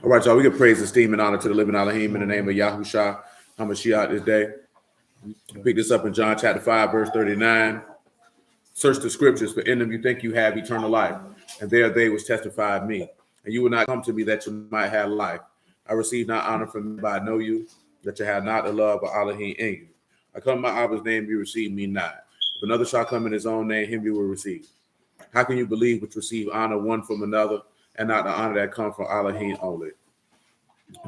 All right, y'all, we give praise, esteem, and honor to the living Elohim in the name of Yahushua HaMashiach this day. Pick this up in John chapter 5, verse 39. Search the scriptures, for in them you think you have eternal life, and there they which testify of me. And you will not come to me that you might have life. I receive not honor from you, but I know you, that you have not the love of Elohim in you. I come in my Abba's name, you receive me not. If another shall come in his own name, him you will receive. How can you believe which receive honor one from another, and not the honor that comes from Elohim only?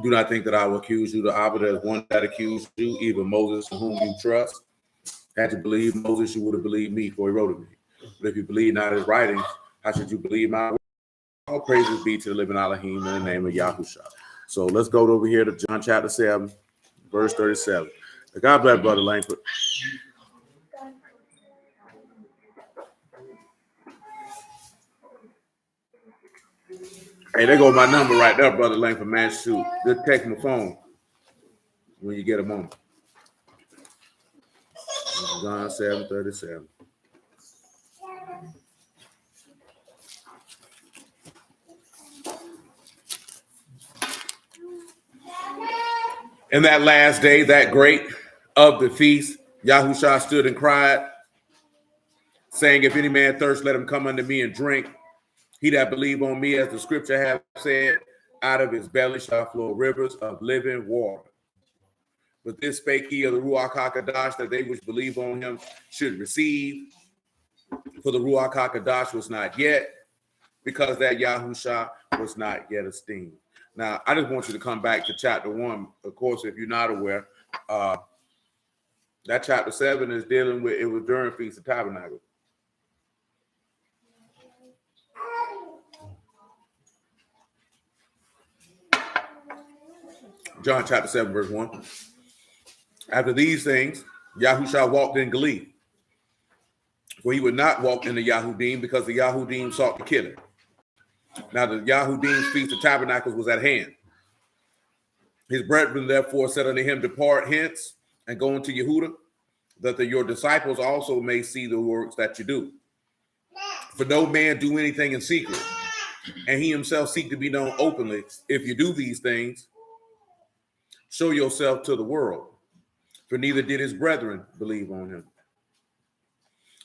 Do not think that I will accuse you. The Abba, there is one that accused you, even Moses, in whom you trust. Had you believed Moses, you would have believed me, for he wrote of me. But if you believe not his writings, how should you believe my words? All praises be to the living Elohim in the name of Yahushua. So let's go over here to John chapter 7, verse 37. God bless Brother Langford. Hey, there goes my number right there, Brother Langford, man. Shoot, just text my phone when you get a moment. John 7:37. In that last day, that great of the feast, Yahushua stood and cried, saying, if any man thirst, let him come unto me and drink. He that believe on me, as the scripture hath said, out of his belly shall flow rivers of living water. But this spake he of the Ruach HaKodesh, that they which believe on him should receive. For the Ruach HaKodesh was not yet, because that Yahushua was not yet esteemed. Now, I just want you to come back to chapter 1. Of course, if you're not aware, that chapter 7 is dealing with, it was during Feast of Tabernacles. John chapter 7, verse 1. After these things, Yahushua walked in Galilee. For he would not walk in the Yahudim, because the Yahudim sought to kill him. Now the Yahudim's Feast of Tabernacles was at hand. His brethren therefore said unto him, depart hence and go into Yehuda, that your disciples also may see the works that you do. For no man do anything in secret, and he himself seek to be known openly. If you do these things, show yourself to the world. For neither did his brethren believe on him.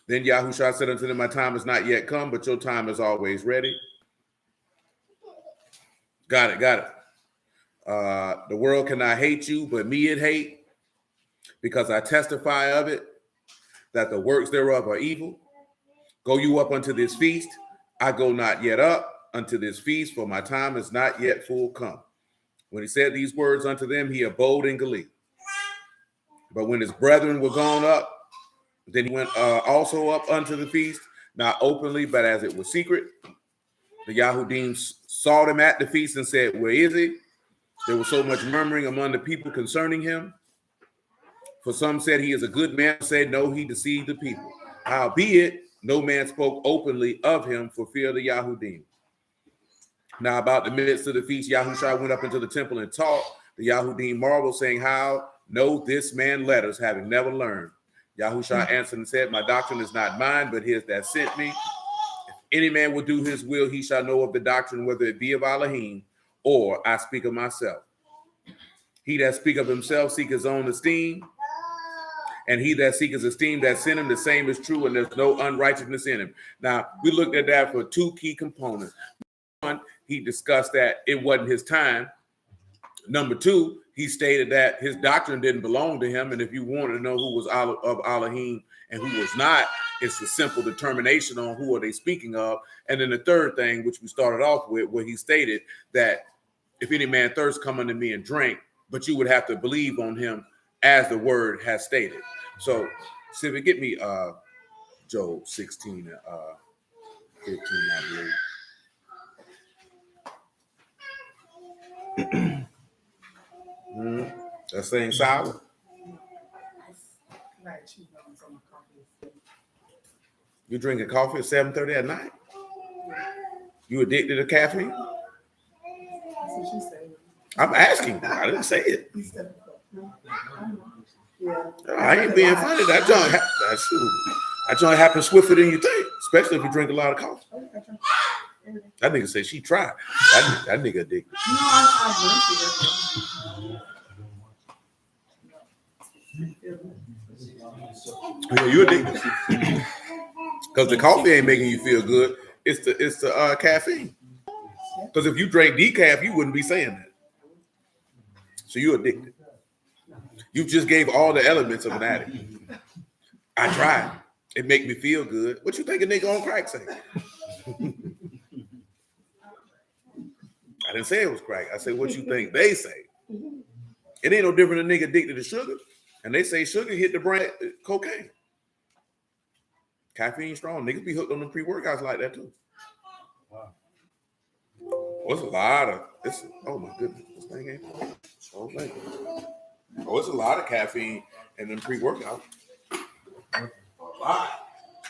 Then Yahushua said unto them, my time is not yet come, but your time is always ready. Got it. The world cannot hate you, but me it hate, because I testify of it, that the works thereof are evil. Go you up unto this feast. I go not yet up unto this feast, for my time is not yet full come. When he said these words unto them, he abode in Galilee. But when his brethren were gone up, then he went also up unto the feast, not openly, but as it was secret. The Yahudim saw him at the feast and said, where is he? There was so much murmuring among the people concerning him. For some said he is a good man, said no, he deceived the people. Howbeit, no man spoke openly of him for fear of the Yahudim. Now about the midst of the feast, Yahushua went up into the temple and taught. The Yahudim marveled, saying, how know this man letters, having never learned? Yahushua answered and said, my doctrine is not mine, but his that sent me. If any man will do his will, he shall know of the doctrine, whether it be of Elohim, or I speak of myself. He that speak of himself seek his own esteem, and he that seek his esteem that sent him, the same is true, and there's no unrighteousness in him. Now, we looked at that for two key components. One, he discussed that it wasn't his time. Number two, he stated that his doctrine didn't belong to him, and if you wanted to know who was of Elohim and who was not, it's a simple determination on who are they speaking of. And then the third thing, which we started off with, where he stated that if any man thirst, come unto me and drink, but you would have to believe on him as the word has stated. So, Sylvia, get me Job 16 and 15, I believe. That same sour. You drinking coffee at 7:30 at night? You addicted to caffeine? I'm asking. I didn't say it. I ain't being funny. That joint happens swifter than you think, especially if you drink a lot of coffee. That nigga said she tried. That nigga addicted. Yeah, you addicted. Because the coffee ain't making you feel good. It's the caffeine. Because if you drank decaf, you wouldn't be saying that. So you're addicted. You just gave all the elements of an addict. I tried. It make me feel good. What you think a nigga on crack say? I didn't say it was crack. I said what you think they say. It ain't no different than a nigga addicted to sugar. And they say sugar hit the brain, cocaine. Caffeine strong. Niggas be hooked on them pre-workouts like that too. Wow. Oh, it's a lot of oh my goodness. This thing ain't oh, it's a lot of caffeine in them pre-workouts. Wow.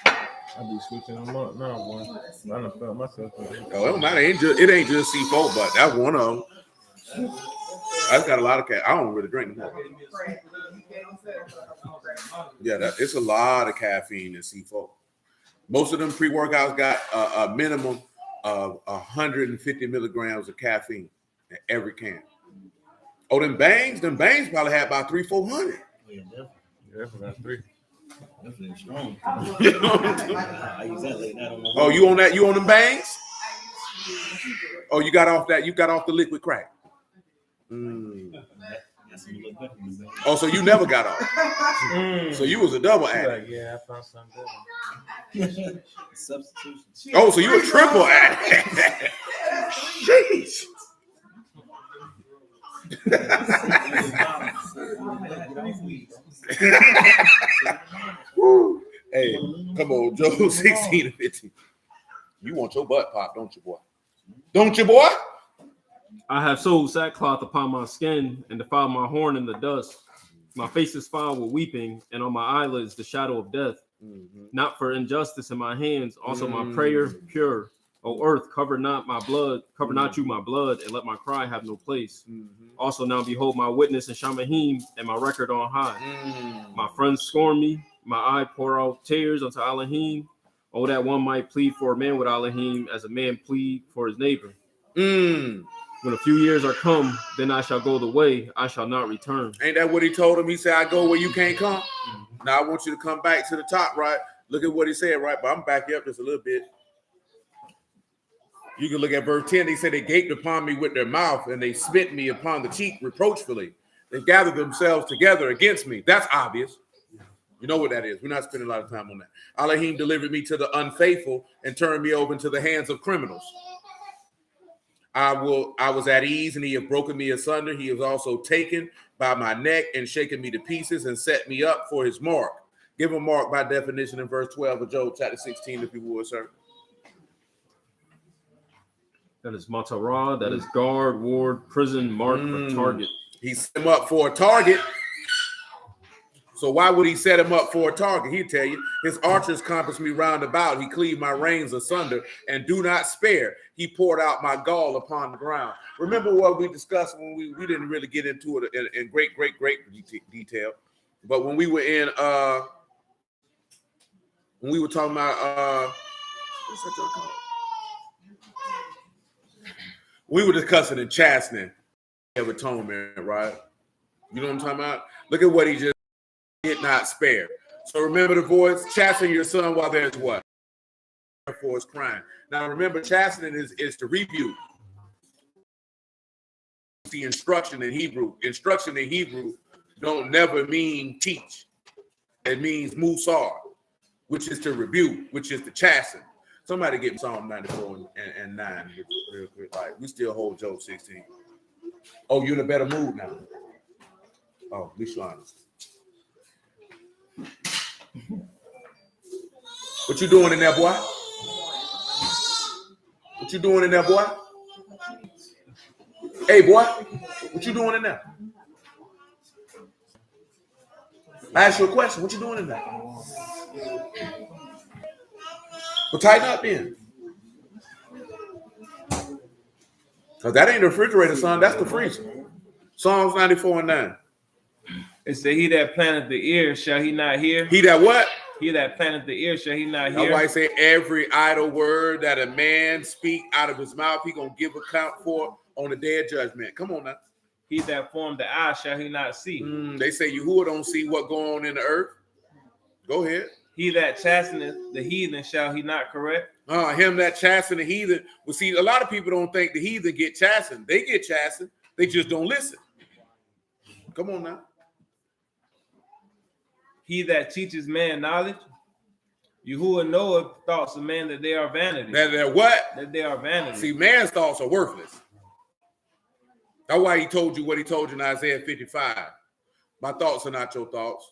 I be switching them up now, boy. I done felt myself. Oh, it don't matter. It ain't just C4, but that's one of them. I've got a lot of caffeine. I don't really drink them. Yeah, it's a lot of caffeine in C4. Most of them pre-workouts got a minimum of 150 milligrams of caffeine in every can. Oh, them bangs probably had about 300-400. Yeah, definitely got 3. That's really strong. I use that late night on my oh, you on that? You on them bangs? Oh, you got off that? You got off the liquid crack? Oh, so you never got off? So you was a double addict? Yeah, I found something better. Substitution. Oh, so you a triple addict? Jeez. Hey, come on, Joe, 16 and 15. You want your butt popped, don't you, boy? Don't you, boy? I have sewed sackcloth upon my skin and defiled my horn in the dust. My face is foul with weeping, and on my eyelids the shadow of death. Not for injustice in my hands, also my prayer pure. O earth, cover not my blood, cover not you my blood, and let my cry have no place. Also now behold my witness in Shamahim, and my record on high. My friends scorn me, my eye pour out tears unto Elohim. Oh, that one might plead for a man with Elohim as a man plead for his neighbor. When a few years are come, then I shall go the way, I shall not return. Ain't that what he told him? He said, I go where you can't come. Now I want you to come back to the top, right? Look at what he said, right? But I'm back up just a little bit. You can look at verse 10. They said they gaped upon me with their mouth and they spit me upon the cheek reproachfully. They gathered themselves together against me. That's obvious. You know what that is. We're not spending a lot of time on that. Elohim delivered me to the unfaithful and turned me over into the hands of criminals. I was at ease and he has broken me asunder. He has also taken by my neck and shaken me to pieces and set me up for his mark. Give a mark by definition in verse 12 of Job chapter 16, if you would, sir. That is Matarah, that is guard, ward, prison, mark, or target. He set him up for a target. So why would he set him up for a target? He'll tell you, his archers compass me round about. He cleaved my reins asunder and do not spare. He poured out my gall upon the ground. Remember what we discussed when we didn't really get into it in great detail. But when we were in, when we were talking about, what's that called? We were discussing in chastening of atonement, right? You know what I'm talking about? Look at what he just did not spare. So remember the voice, chasten your son while there's what? For his crime. Now remember, chastening is to rebuke. The instruction in Hebrew. Instruction in Hebrew don't never mean teach. It means musar, which is to rebuke, which is to chasten. Somebody get Psalm 94 and 9 real quick. Like, we still hold Job 16. Oh, you in a better mood now. Oh, be honest. What you doing in there, boy? What you doing in there, boy? Hey, boy, what you doing in there? I asked you a question. What you doing in there? Well, tighten up then. Because that ain't the refrigerator, son. That's the freezer. Psalms 94 and 9. It said, he that planteth the ear, shall he not hear? He that what? He that planteth the ear, shall he not That's hear? why I say every idle word that a man speak out of his mouth, he gonna give account for on the day of judgment. Come on now. He that formed the eye, shall he not see? They say Yahuwah don't see what going on in the earth. Go ahead. He that chasteneth the heathen, shall he not correct? Him that chasten the heathen. Well, see, a lot of people don't think the heathen get chastened. They get chastened. They just don't listen. Come on now. He that teaches man knowledge, Yahuwah knoweth thoughts of man, that they are vanity. That what? That they are vanity. See, man's thoughts are worthless. That's why he told you what he told you in Isaiah 55. My thoughts are not your thoughts,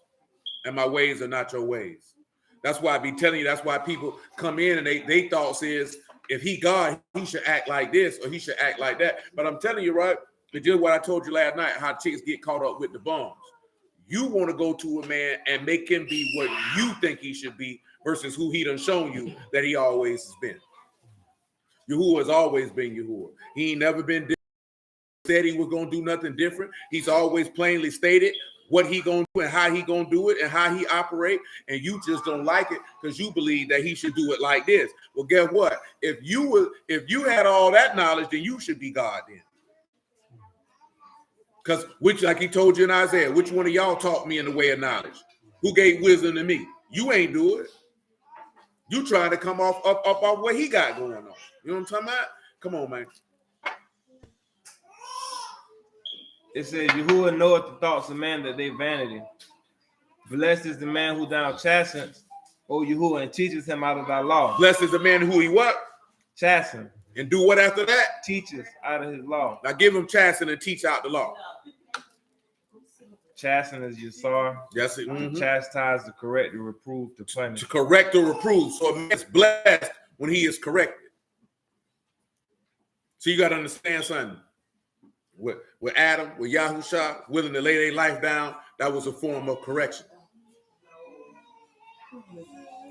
and my ways are not your ways. That's why I be telling you, that's why people come in and they thoughts is, if he God, he should act like this or he should act like that. But I'm telling you, right, it's just what I told you last night, how chicks get caught up with the bombs. You want to go to a man and make him be what you think he should be versus who he done shown you that he always has been. Yahuwah has always been Yahuwah. He ain't never been different. Said he was going to do nothing different. He's always plainly stated what he going to do and how he going to do it and how he operate. And you just don't like it because you believe that he should do it like this. Well, guess what? If you had all that knowledge, then you should be God then. Because which, like he told you in Isaiah, which one of y'all taught me in the way of knowledge? Who gave wisdom to me? You ain't do it. You trying to come up off what he got going on. You know what I'm talking about? Come on, man. It says, Yahuwah knoweth the thoughts of man, that they vanity. Blessed is the man who thou chastenest, O Yahuwah, and teacheth him out of thy law. Blessed is the man who he what? Chasten. And do what after that? Teacheth out of his law. Now give him chasten and teach out the law. Chasten is Yasar. Yes, it. Mm-hmm. Chastise, to correct, to reprove, to punish. To correct or reprove. So a man's blessed when he is corrected. So you got to understand something. With Adam, with Yahusha, willing to lay their life down, that was a form of correction.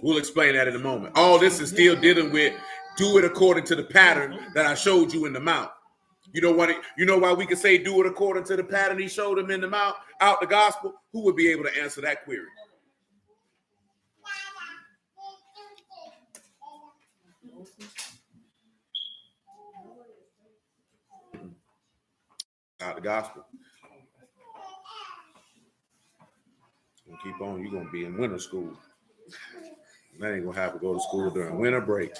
We'll explain that in a moment. All this is still dealing with do it according to the pattern that I showed you in the mount. You know why we can say do it according to the pattern he showed him in the mount, out the gospel? Who would be able to answer that query? Out the gospel. You keep on, you're gonna be in winter school. That ain't gonna have to go to school during winter break.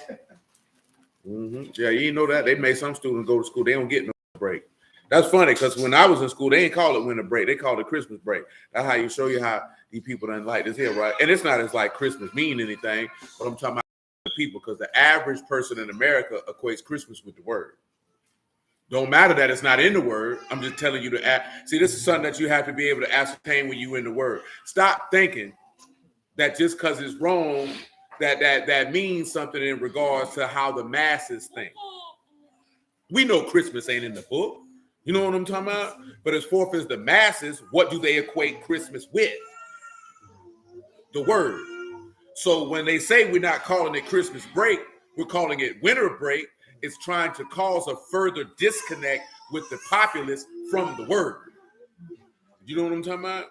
Yeah, you know that they made some students go to school, they don't get no break. That's funny because when I was in school, they ain't call it winter break, they called it Christmas break. That's how you show you how these people don't like this here, right? And it's not as like Christmas mean anything, but I'm talking about the people because the average person in America equates Christmas with the word. Don't matter that it's not in the word. I'm just telling you to act. See, this is something that you have to be able to ascertain when you're in the word. Stop thinking that just because it's wrong, that means something in regards to how the masses think. We know Christmas ain't in the book. You know what I'm talking about? But as far as the masses, what do they equate Christmas with? The word. So when they say we're not calling it Christmas break, we're calling it winter break. It's trying to cause a further disconnect with the populace from the word. You know what I'm talking about?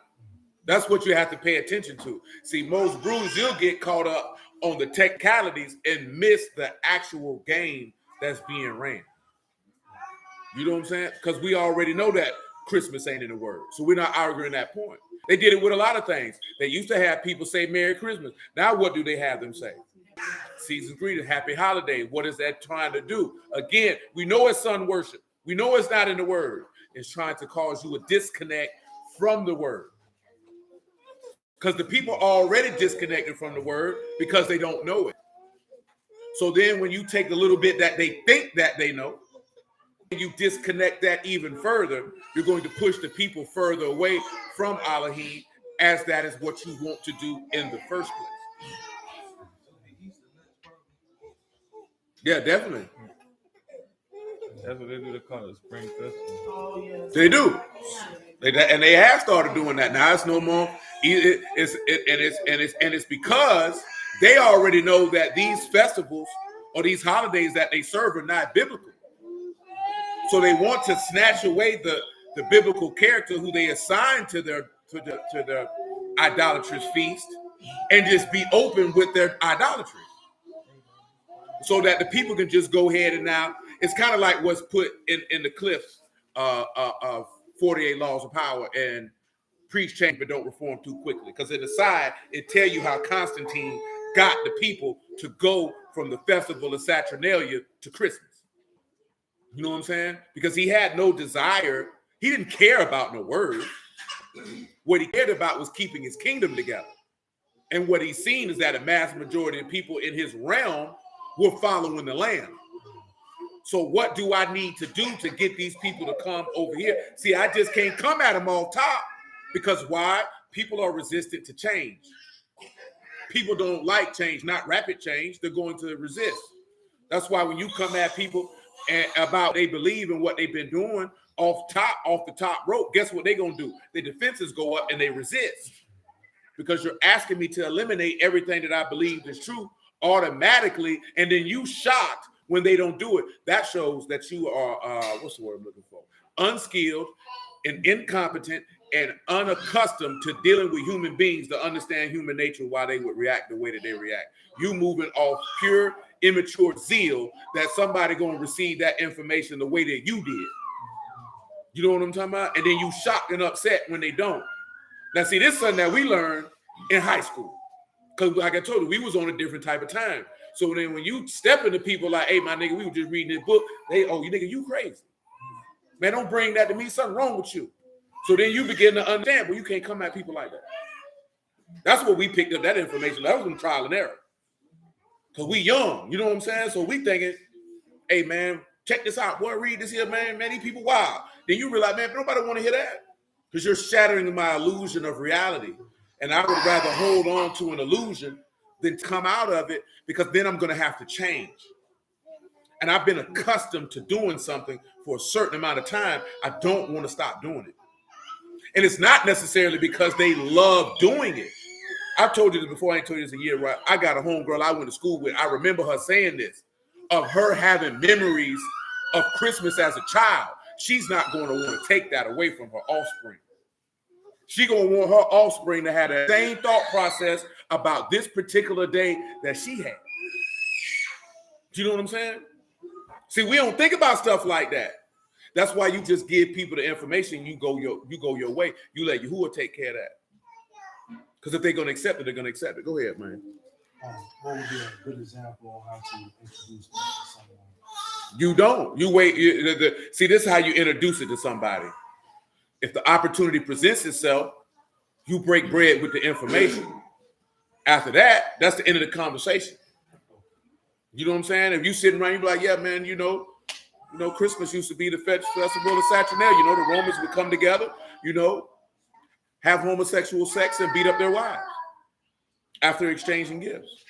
That's what you have to pay attention to. See, most brews, you'll get caught up on the technicalities and miss the actual game that's being ran. You know what I'm saying? Because we already know that Christmas ain't in the word. So we're not arguing that point. They did it with a lot of things. They used to have people say Merry Christmas. Now what do they have them say? Season's greeting, happy holiday. What is that trying to do? Again, we know it's sun worship. We know it's not in the word. It's trying to cause you a disconnect from the word. Because the people are already disconnected from the word because they don't know it. So then when you take a little bit that they think that they know, and you disconnect that even further, you're going to push the people further away from Elohim, as that is what you want to do in the first place. Yeah, definitely. That's what they do. They call it spring festival. They do. And they have started doing that. Now it's no more. It's because they already know that these festivals or these holidays that they serve are not biblical. So they want to snatch away the biblical character who they assign to their idolatrous feast and just be open with their idolatry, so that the people can just go ahead and now it's kind of like what's put in the clips of 48 Laws of Power and preach change but don't reform too quickly, because in the side it tell you how Constantine got the people to go from the festival of Saturnalia to Christmas. You know what I'm saying? Because he had no desire, he didn't care about no word. What he cared about was keeping his kingdom together. And what he's seen is that a mass majority of people in his realm were following the Lamb. So what do I need to do to get these people to come over here? See, I just can't come at them off top, because why? People are resistant to change. People don't like change, not rapid change. They're going to resist. That's why when you come at people and about they believe in what they've been doing off the top rope, guess what they're going to do? Their defenses go up and they resist. Because you're asking me to eliminate everything that I believe is true automatically, and then you shocked when they don't do it. That shows that you are, what's the word I'm looking for? Unskilled and incompetent and unaccustomed to dealing with human beings to understand human nature, why they would react the way that they react. You moving off pure, immature zeal that somebody going to receive that information the way that you did. You know what I'm talking about? And then you shocked and upset when they don't. Now, see, this is something that we learned in high school. Because like I told you, we was on a different type of time. So then when you step into people like, hey, my nigga, we were just reading this book. They, oh, you nigga, you crazy. Man, don't bring that to me. Something wrong with you. So then you begin to understand, but you can't come at people like that. That's what we picked up that information. That was from trial and error. Because we young, you know what I'm saying? So we thinking, hey, man, check this out. Boy, read this here, man. Man, these people wild. Then you realize, man, nobody want to hear that. Because you're shattering my illusion of reality. And I would rather hold on to an illusion than come out of it, because then I'm going to have to change. And I've been accustomed to doing something for a certain amount of time. I don't want to stop doing it. And it's not necessarily because they love doing it. I've told you this before. I ain't told you this a year, right? I got a homegirl I went to school with. I remember her saying this, of her having memories of Christmas as a child. She's not going to want to take that away from her offspring. She's going to want her offspring to have the same thought process about this particular day that she had. Do you know what I'm saying? See, we don't think about stuff like that. That's why you just give people the information. You go your way. You let Yahuwah take care of that. Because if they're going to accept it, they're going to accept it. Go ahead, man. What would be a good example on how to introduce that to someone? You don't. You wait. See, this is how you introduce it to somebody. If the opportunity presents itself, you break bread with the information. After that, that's the end of the conversation. You know what I'm saying? If you sitting around, you be like, yeah, man, you know, Christmas used to be the festival of Saturnalia. You know, the Romans would come together, have homosexual sex and beat up their wives after exchanging gifts.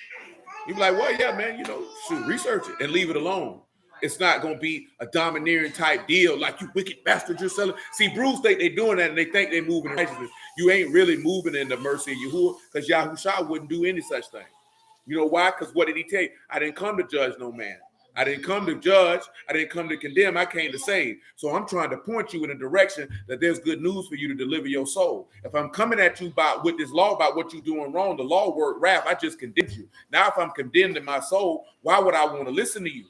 You be like, well, yeah, man, shoot, research it and leave it alone. It's not going to be a domineering type deal like, you wicked bastard, you're selling. See, Bruce think they're doing that and they think they're moving in righteousness. You ain't really moving in the mercy of Yahuwah, because Yahushua wouldn't do any such thing. You know why? Because what did he tell you? I didn't come to judge no man. I didn't come to judge. I didn't come to condemn. I came to save. So I'm trying to point you in a direction that there's good news for you to deliver your soul. If I'm coming at you with this law about what you're doing wrong, the law word wrath, I just condemned you. Now, if I'm condemned in my soul, why would I want to listen to you?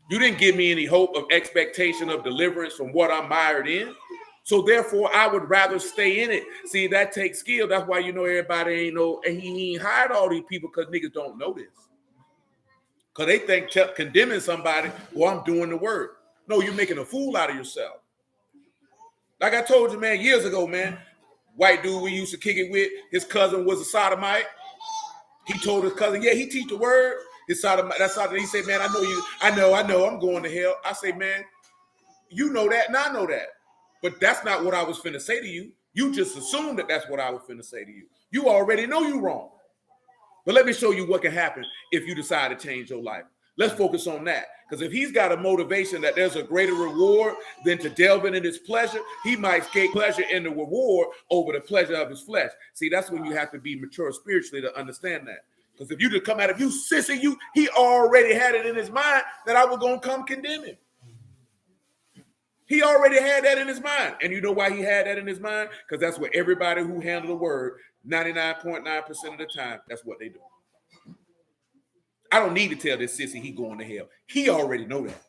You didn't give me any hope of expectation of deliverance from what I'm mired in. So therefore, I would rather stay in it. See, that takes skill. That's why everybody ain't know, and he ain't hired all these people, because niggas don't know this. Because they think condemning somebody, well, I'm doing the work. No, you're making a fool out of yourself. Like I told you, man, years ago, man, white dude we used to kick it with, his cousin was a sodomite. He told his cousin, yeah, he teach the word. His sodomite, that's sodomite. He said, man, I know, I'm going to hell. I say, man, you know that, and I know that. But that's not what I was finna say to you. You just assumed that that's what I was finna say to you. You already know you wrong. But let me show you what can happen if you decide to change your life. Let's focus on that. Because if he's got a motivation that there's a greater reward than to delve into his pleasure, he might take pleasure in the reward over the pleasure of his flesh. See, that's when you have to be mature spiritually to understand that. Because if you just come out of you sissy, he already had it in his mind that I was going to come condemn him. He already had that in his mind. And you know why he had that in his mind? Because that's what everybody who handled the word 99.9% of the time, that's what they do. I don't need to tell this sissy he going to hell. He already know that.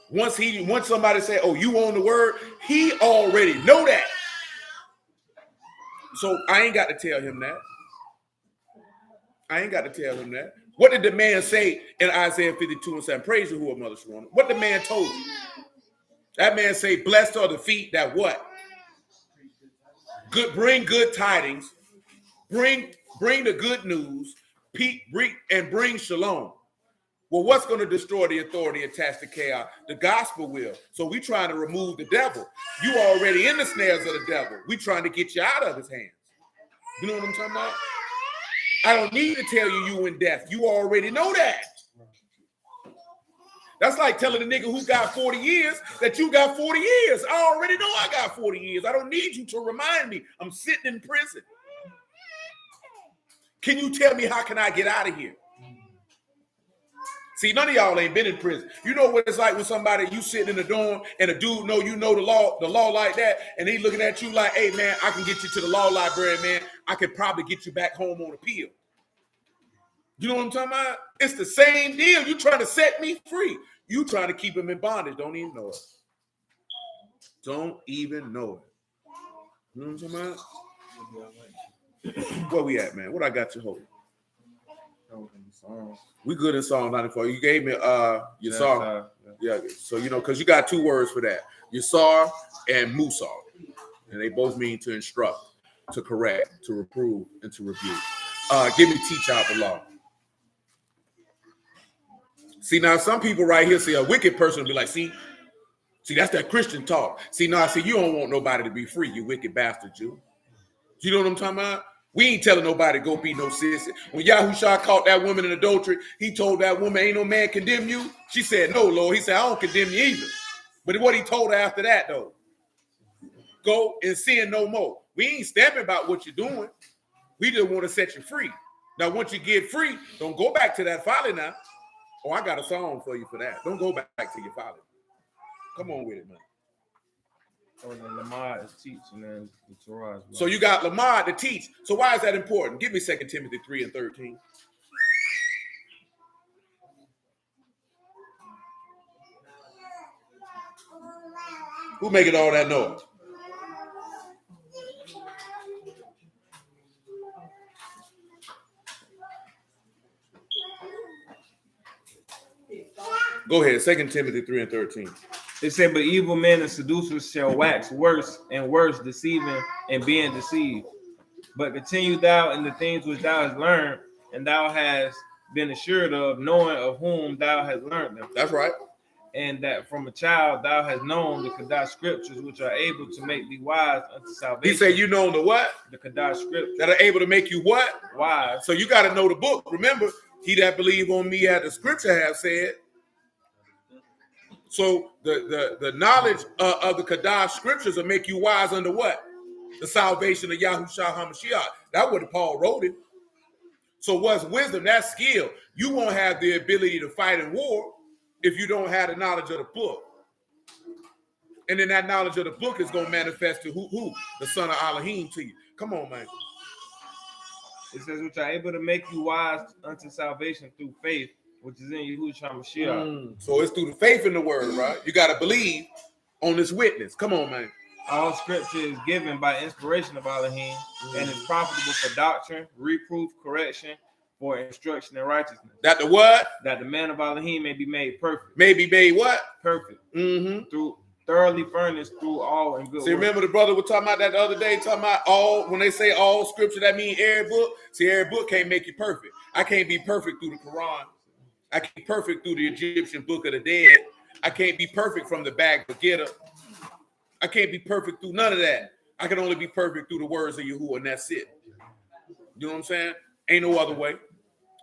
Once somebody say, "Oh, you on the word," he already know that. So I ain't got to tell him that. I ain't got to tell him that. What did the man say in Isaiah 52:7? Praise Yahuwah, Mother Sharona. What the man told you? That man say, "Blessed are the feet that what? Bring good tidings, bring the good news, bring shalom." Well, what's going to destroy the authority attached to chaos? The gospel will. So we trying to remove the devil. You already in the snares of the devil. We trying to get you out of his hands. You know what I'm talking about? I don't need to tell you in death. You already know that. That's like telling a nigga who got 40 years that you got 40 years. I already know I got 40 years. I don't need you to remind me. I'm sitting in prison. Can you tell me how can I get out of here? See, none of y'all ain't been in prison. You know what it's like when somebody, you sitting in the dorm and a dude know you know the law like that, and he looking at you like, "Hey man, I can get you to the law library, man. I could probably get you back home on appeal." You know what I'm talking about? It's the same deal. You trying to set me free. You trying to keep him in bondage. Don't even know it. Don't even know it. You know what I'm talking about? Where we at, man? What I got you holding? We good in Psalm 94. You gave me Yasar. Yeah. So because you got two words for that. Yasar and Musar. And they both mean to instruct, to correct, to reprove, and to rebuke. Give me teach out the law. See, now some people right here see a wicked person will be like, see, that's that Christian talk. See, you don't want nobody to be free, you wicked bastard Jew. You know what I'm talking about? We ain't telling nobody go be no sissy. When Yahushua caught that woman in adultery, he told that woman, "Ain't no man condemn you." She said, "No, Lord." He said, "I don't condemn you either." But what he told her after that, though, go and sin no more. We ain't stamping about what you're doing. We just want to set you free. Now, once you get free, don't go back to that folly now. Oh, I got a song for you for that. Don't go back to your folly. Come on with it, man. Oh, and Lamar is teaching and the Torah. So you got Lamar to teach. So why is that important? Give me 2 Timothy 3:13. Who making all that noise? Go ahead, 2 Timothy 3:13. It said, "But evil men and seducers shall wax worse and worse, deceiving and being deceived. But continue thou in the things which thou hast learned, and thou hast been assured of, knowing of whom thou hast learned them. That's right. And that from a child thou hast known the Kadash scriptures, which are able to make thee wise unto salvation." He said you know the what? The Kadash scriptures. That are able to make you what? Wise. So you got to know the book. Remember, he that believe on me, as the scripture have said. So the knowledge of the Kadash scriptures will make you wise under what? The salvation of Yahushua HaMashiach. That's what Paul wrote it. So what's wisdom? That's skill. You won't have the ability to fight in war if you don't have the knowledge of the book. And then that knowledge of the book is going to manifest to who? The son of Elohim to you. Come on, man. It says, which are able to make you wise unto salvation through faith, which is in Yahushua HaMashiach. So it's through the faith in the word, right? You got to believe on this witness. Come on, man. All scripture is given by inspiration of Elohim and is profitable for doctrine, reproof, correction, for instruction in righteousness. That the what? That the man of Elohim may be made perfect. May be made what? Perfect. Mm-hmm. Through thoroughly furnished through all and good. See, remember the brother was talking about that the other day, talking about all, when they say all scripture, that means every book. See, every book can't make you perfect. I can't be perfect through the Quran. I can't be perfect through the Egyptian book of the dead. I can't be perfect from the Bhagavad Gita. I can't be perfect through none of that. I can only be perfect through the words of Yahuwah, and that's it. You know what I'm saying? Ain't no other way.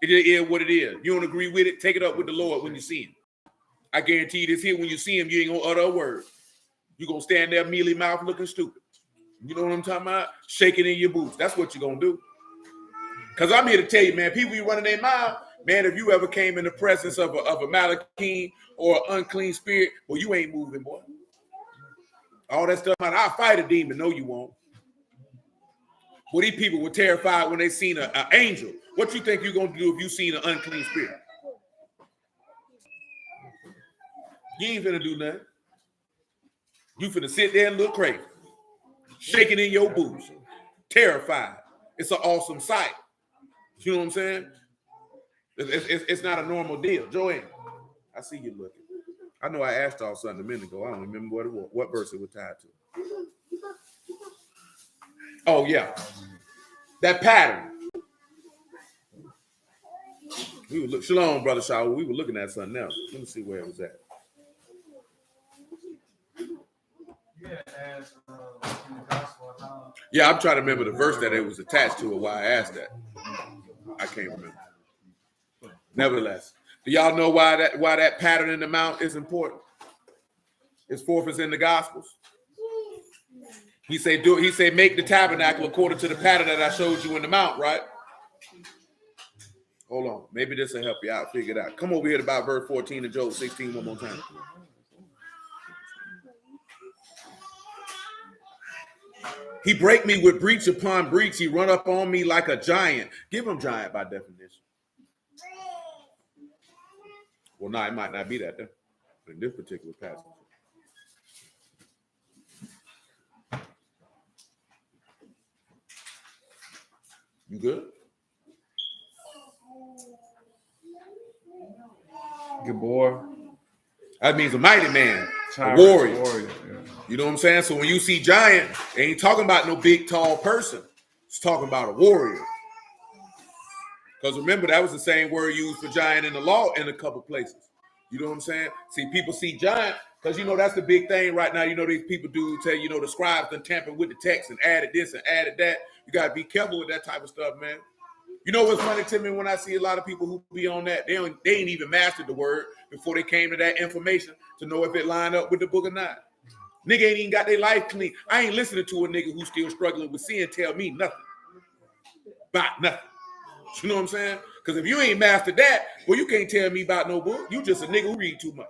It is what it is. You don't agree with it, take it up with the Lord when you see him. I guarantee you this here, when you see him, you ain't gonna utter a word. You're gonna stand there mealy mouth looking stupid. You know what I'm talking about? Shaking in your boots. That's what you're gonna do. Because I'm here to tell you, man, people be running their mouth. Man, if you ever came in the presence of a Malachim or an unclean spirit, well, you ain't moving, boy. All that stuff, I'll fight a demon. No, you won't. Well, these people were terrified when they seen an angel. What you think you're going to do if you seen an unclean spirit? You ain't finna do nothing. You finna sit there and look crazy, shaking in your boots, terrified. It's an awesome sight. You know what I'm saying? It's not a normal deal. Joanne, I see you looking. I know I asked y'all something a minute ago. I don't remember what it was, what verse it was tied to. Oh, yeah. That pattern. Shalom, Brother Shaw. We were looking at something else. Let me see where it was at. Yeah, I'm trying to remember the verse that it was attached to or why I asked that. I can't remember. Nevertheless, do y'all know why that pattern in the mount is important? It's fourth is in the Gospels. He said, make the tabernacle according to the pattern that I showed you in the mount, right? Hold on. Maybe this will help you out. Figure it out. Come over here to about verse 14 of Job 16 one more time. He break me with breach upon breach. He run up on me like a giant. Give him giant by definition. Well, no, it might not be that in this particular passage. You good? Gabor. That means a mighty man, Tyrant, a warrior. Yeah. You know what I'm saying? So when you see giant, they ain't talking about no big, tall person. It's talking about a warrior. Because remember, that was the same word used for giant in the law in a couple places. You know what I'm saying? See, people see giant, because that's the big thing right now. These people do tell the scribes done tampered with the text and added this and added that. You got to be careful with that type of stuff, man. You know what's funny to me when I see a lot of people who be on that, they ain't even mastered the word before they came to that information to know if it lined up with the book or not. Nigga ain't even got their life clean. I ain't listening to a nigga who's still struggling with sin tell me nothing. About nothing. You know what I'm saying? Because if you ain't mastered that, well, you can't tell me about no book. You just a nigga who read too much.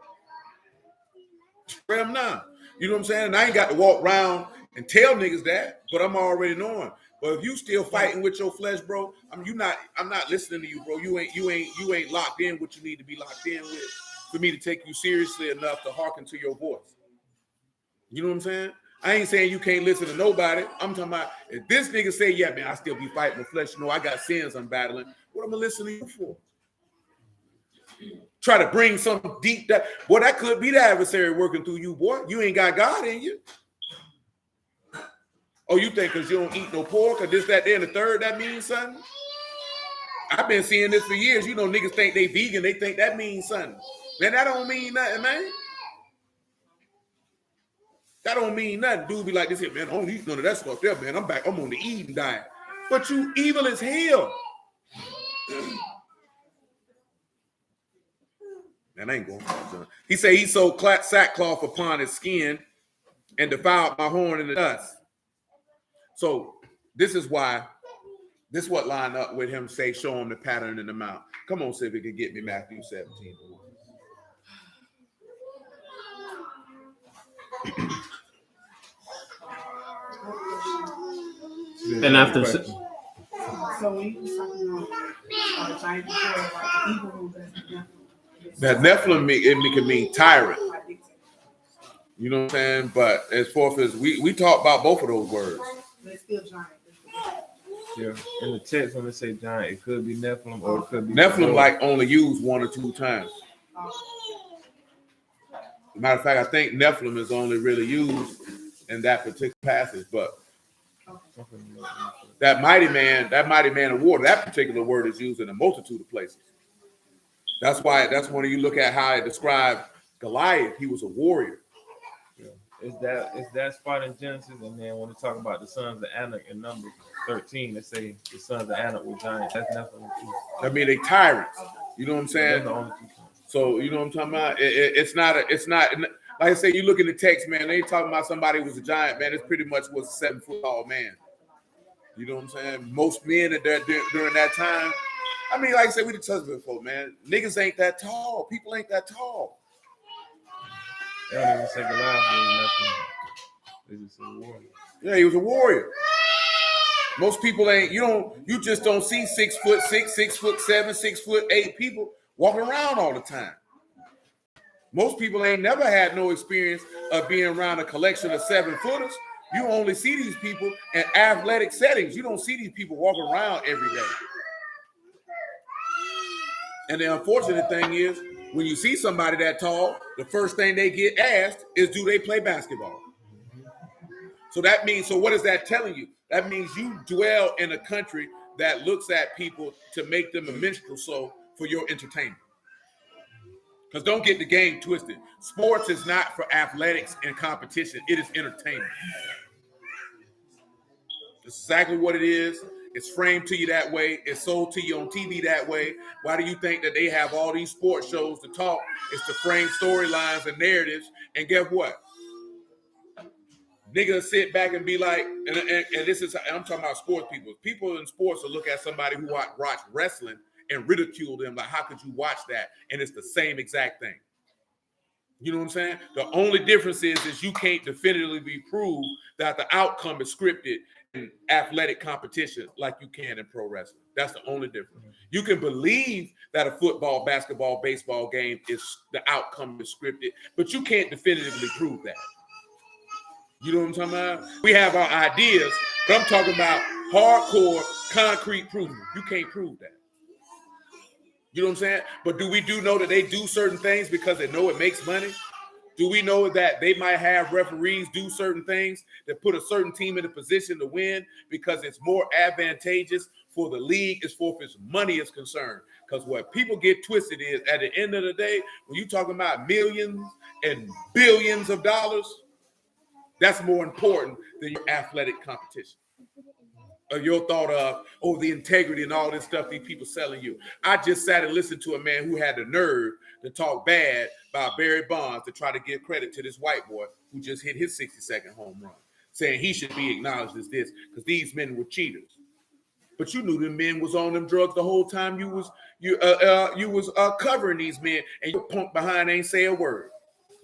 I'm not. You know what I'm saying? And I ain't got to walk around and tell niggas that, but I'm already knowing. But if you still fighting with your flesh, bro, I'm not listening to you, bro. You ain't locked in what you need to be locked in with for me to take you seriously enough to hearken to your voice. You know what I'm saying? I ain't saying you can't listen to nobody. I'm talking about if this nigga say, yeah, man, I still be fighting the flesh. I got sins I'm battling. What am I listening to you for? Try to bring some deep that could be the adversary working through you, boy. You ain't got God in you. Oh, you think because you don't eat no pork or this, that, there, and the third, that means something? I've been seeing this for years. Niggas think they vegan. They think that means something. Man, that don't mean nothing, man. That don't mean nothing. Dude be like this here, man, I don't eat none of that stuff there, man. I'm on the eating diet. But you evil as hell. Man, I ain't going for it. He said he sewed sackcloth upon his skin and defiled my horn in the dust. So this is what lined up with him show him the pattern in the mount. Come on, see if it can get me Matthew 17. And after So when you was talking about giant before, like the evil one, that Nephilim it can mean tyrant. You know what I'm saying? But as far as we talk about both of those words. But it's still giant. Yeah. In the text, when they say giant, it could be Nephilim or it could be Nephilim like only used one or two times. Matter of fact, I think Nephilim is only really used in that particular passage, but that mighty man of war, that particular word is used in a multitude of places. That's when you look at how it described Goliath, he was a warrior. Yeah. It's that spot in Genesis, and then when we talk about the sons of Anak in Numbers 13, they say the sons of Anak were giants. That's Nephilim too. I mean, they tyrants. You know what I'm saying? The only two. So you know what I'm talking about? It's not like I say, you look in the text, man, they ain't talking about somebody who was a giant, man. It's pretty much was a 7 foot tall man. You know what I'm saying? Most men during that time, I mean, like I said, we discussed it before, man. Niggas ain't that tall. People ain't that tall. They don't even say Goliath was nothing. They just say warrior. Yeah, he was a warrior. Most people ain't, you just don't see 6'6", 6'7", 6'8" people walking around all the time. Most people ain't never had no experience of being around a collection of 7-footers. You only see these people in athletic settings. You don't see these people walking around every day. And the unfortunate thing is, when you see somebody that tall, the first thing they get asked is, do they play basketball? So that means, so what is that telling you? That means you dwell in a country that looks at people to make them a minstrel show for your entertainment. Because don't get the game twisted. Sports is not for athletics and competition. It is entertainment. It's exactly what it is. It's framed to you that way. It's sold to you on TV that way. Why do you think that they have all these sports shows to talk? It's to frame storylines and narratives. And guess what? Niggas sit back and be like, and this is, I'm talking about sports people. People in sports will look at somebody who watch wrestling and ridicule them like, how could you watch that? And it's the same exact thing. You know what I'm saying? The only difference is you can't definitively prove that the outcome is scripted in athletic competition like you can in pro wrestling. That's the only difference. You can believe that a football, basketball, baseball game is the outcome is scripted, but you can't definitively prove that. You know what I'm talking about? We have our ideas, but I'm talking about hardcore, concrete proof. You can't prove that. You know what I'm saying? But do we know that they do certain things because they know it makes money? Do we know that they might have referees do certain things that put a certain team in a position to win because it's more advantageous for the league as far as money is concerned? Because what people get twisted is, at the end of the day, when you're talking about millions and billions of dollars, that's more important than your athletic competition. Or your thought of, oh, the integrity and all this stuff these people selling you. I just sat and listened to a man who had the nerve to talk bad about Barry Bonds to try to give credit to this white boy who just hit his 60-second home run, saying he should be acknowledged as this because these men were cheaters. But you knew them men was on them drugs the whole time you was covering these men, and your punk behind ain't say a word.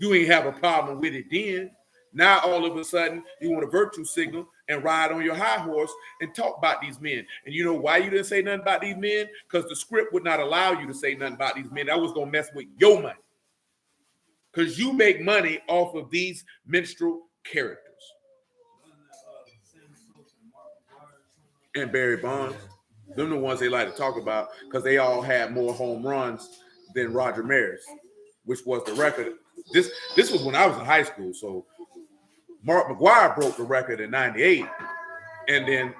You ain't have a problem with it then. Now all of a sudden you want a virtue signal and ride on your high horse and talk about these men. And you know why you didn't say nothing about these men? Because the script would not allow you to say nothing about these men. That was going to mess with your money. Because you make money off of these minstrel characters. And Barry Bonds, them the ones they like to talk about because they all had more home runs than Roger Maris, which was the record. This was when I was in high school, so Mark McGwire broke the record in 98, and then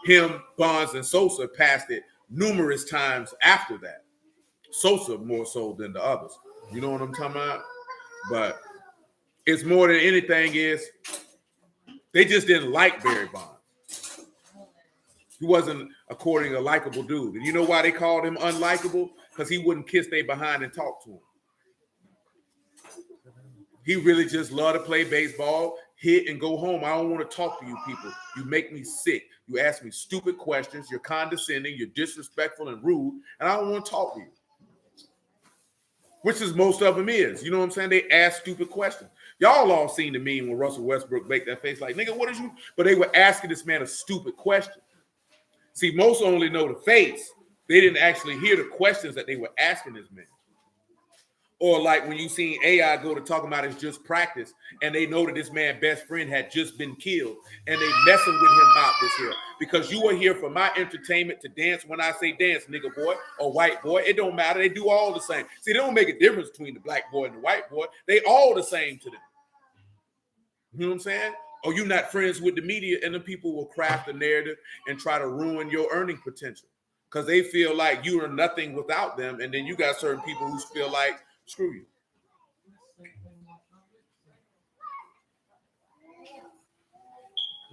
him, Bonds, and Sosa passed it numerous times after that. Sosa more so than the others. You know what I'm talking about? But it's more than anything is they just didn't like Barry Bonds. He wasn't, according to a likable dude. And you know why they called him unlikable? Because he wouldn't kiss they behind and talk to him. He really just loved to play baseball, hit, and go home. I don't want to talk to you people. You make me sick. You ask me stupid questions. You're condescending. You're disrespectful and rude. And I don't want to talk to you. Which is most of them is. You know what I'm saying? They ask stupid questions. Y'all all seen the meme when Russell Westbrook baked that face like, nigga, what is you? But they were asking this man a stupid question. See, most only know the face. They didn't actually hear the questions that they were asking this man. Or like when you seen AI go to talk about it's just practice, and they know that this man's best friend had just been killed, and they messing with him about this here. Because you are here for my entertainment to dance when I say dance, nigga boy, or white boy. It don't matter. They do all the same. See, they don't make a difference between the black boy and the white boy. They all the same to them. You know what I'm saying? Or you not friends with the media, and the people will craft a narrative and try to ruin your earning potential. Because they feel like you are nothing without them, and then you got certain people who feel like, screw you.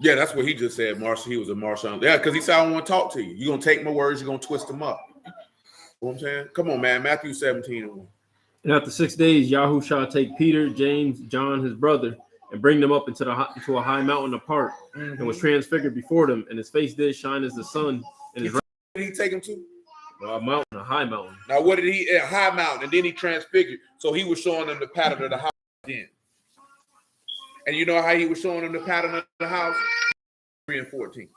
Yeah, that's what he just said, Marshall. He was a Marshall. Yeah, because he said, I don't want to talk to you. You're going to take my words. You're going to twist them up. You know what I'm saying? Come on, man. Matthew 17:1. And after 6 days, Yahoo shall take Peter, James, John, his brother, and bring them up into a high mountain apart, and was transfigured before them, and his face did shine as the sun. And his Where did he take him to? a high mountain. Now, what did he? A high mountain, and then he transfigured. So he was showing them the pattern of the house then. And you know how he was showing them the pattern of the house? 3 and 14.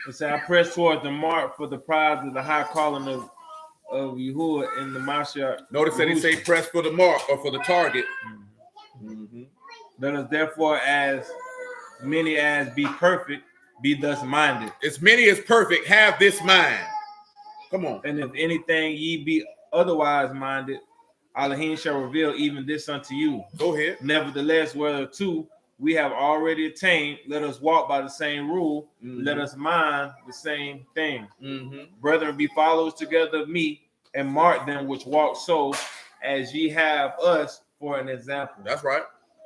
It said, I press towards the mark for the prize of the high calling of Yahuwah in the Mashiach. Notice that he say press for the mark or for the target. Let us therefore, as many as be perfect, be thus minded. As many as perfect, have this mind. Come on. And if anything ye be otherwise minded, Elohim shall reveal even this unto you. Go ahead. Nevertheless, whether two we have already attained, let us walk by the same rule. Let us mind the same thing. Brethren, be followers together of me, and mark them which walk so, as ye have us for an example. That's right.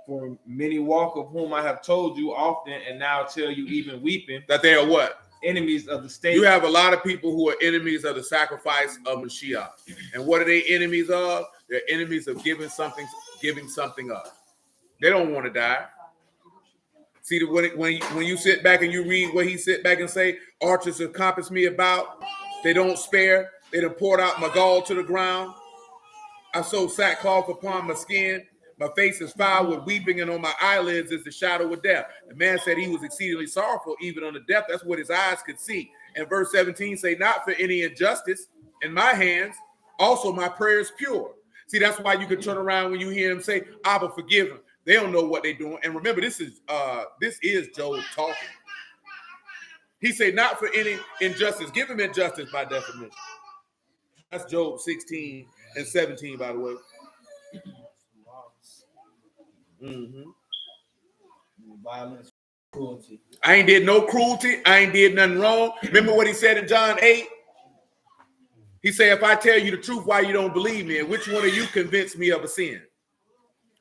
For many walk, of whom I have told you often, and now tell you even weeping, That they are what? enemies of the state. You have a lot of people who are enemies of the sacrifice of Mashiach. And what are they enemies of? They're enemies of giving something up. They don't want to die. See, when you sit back and you read what he sit back and say, archers have compassed me about. They don't spare. They done poured out my gall to the ground. I sew sackcloth upon my skin. My face is foul with weeping, and on my eyelids is the shadow of death. The man said he was exceedingly sorrowful, even unto death. That's what his eyes could see. And verse 17 say, not for any injustice in my hands. Also, my prayer is pure. See, that's why you can turn around when you hear him say, Abba, forgive them. They don't know what they're doing. And remember, this is Job talking. He said, not for any injustice. Give him injustice by definition. That's Job 16 and 17, by the way. Violence, cruelty. I ain't did no cruelty. I ain't did nothing wrong. Remember what he said in John 8? He said, if I tell you the truth, why you don't believe me? And which one of you convinced me of a sin?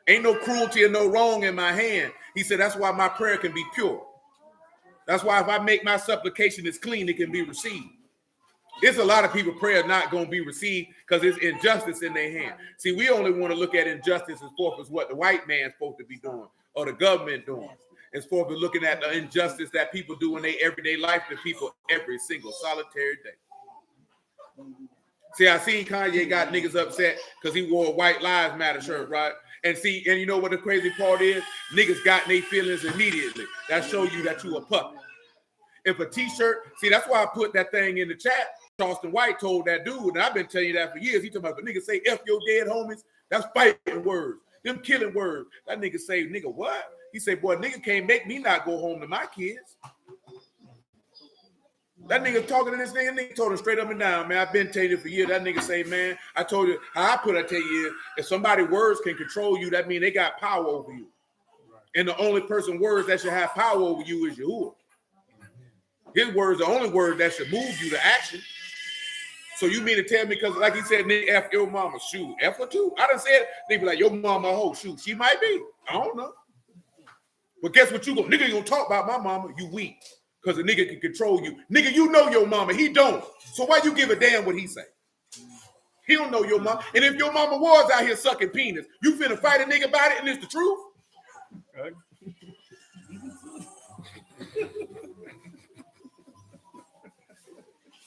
Ain't no cruelty and no wrong in my hand. He said, that's why my prayer can be pure. That's why if I make my supplication is clean, it can be received. There's a lot of people prayer not going to be received because there's injustice in their hand. See, we only want to look at injustice as forth as what the white man's supposed to be doing or the government doing. As forth as looking at the injustice that people do in their everyday life to people every single solitary day. See, I seen Kanye got niggas upset because he wore a White Lives Matter shirt, right? And see, and you know what the crazy part is? Niggas got in their feelings immediately. That show you that you a puppet. If a t-shirt, see, that's why I put that thing in the chat. Charleston White told that dude, and I've been telling you that for years. He talking about, if a nigga say F your dead homies, that's fighting words. Them killing words. That nigga say, nigga, what? He say, boy, nigga can't make me not go home to my kids. That nigga talking to this nigga told him straight up and down, man, I've been telling you for years. That nigga say, man, I told you, how I tell you, if somebody words can control you, that means they got power over you. And the only person words that should have power over you is Yahuwah. His words, the only word that should move you to action. So you mean to tell me, because like he said, nigga, F your mama, shoot, F her too. I done said, they be like, your mama a hoe, shoot, she might be. I don't know. But guess what you go, nigga, you gonna talk about my mama, you weak. Because a nigga can control you. Nigga, you know your mama, he don't. So why you give a damn what he say? He don't know your mama. And if your mama was out here sucking penis, you finna fight a nigga about it and it's the truth? Okay.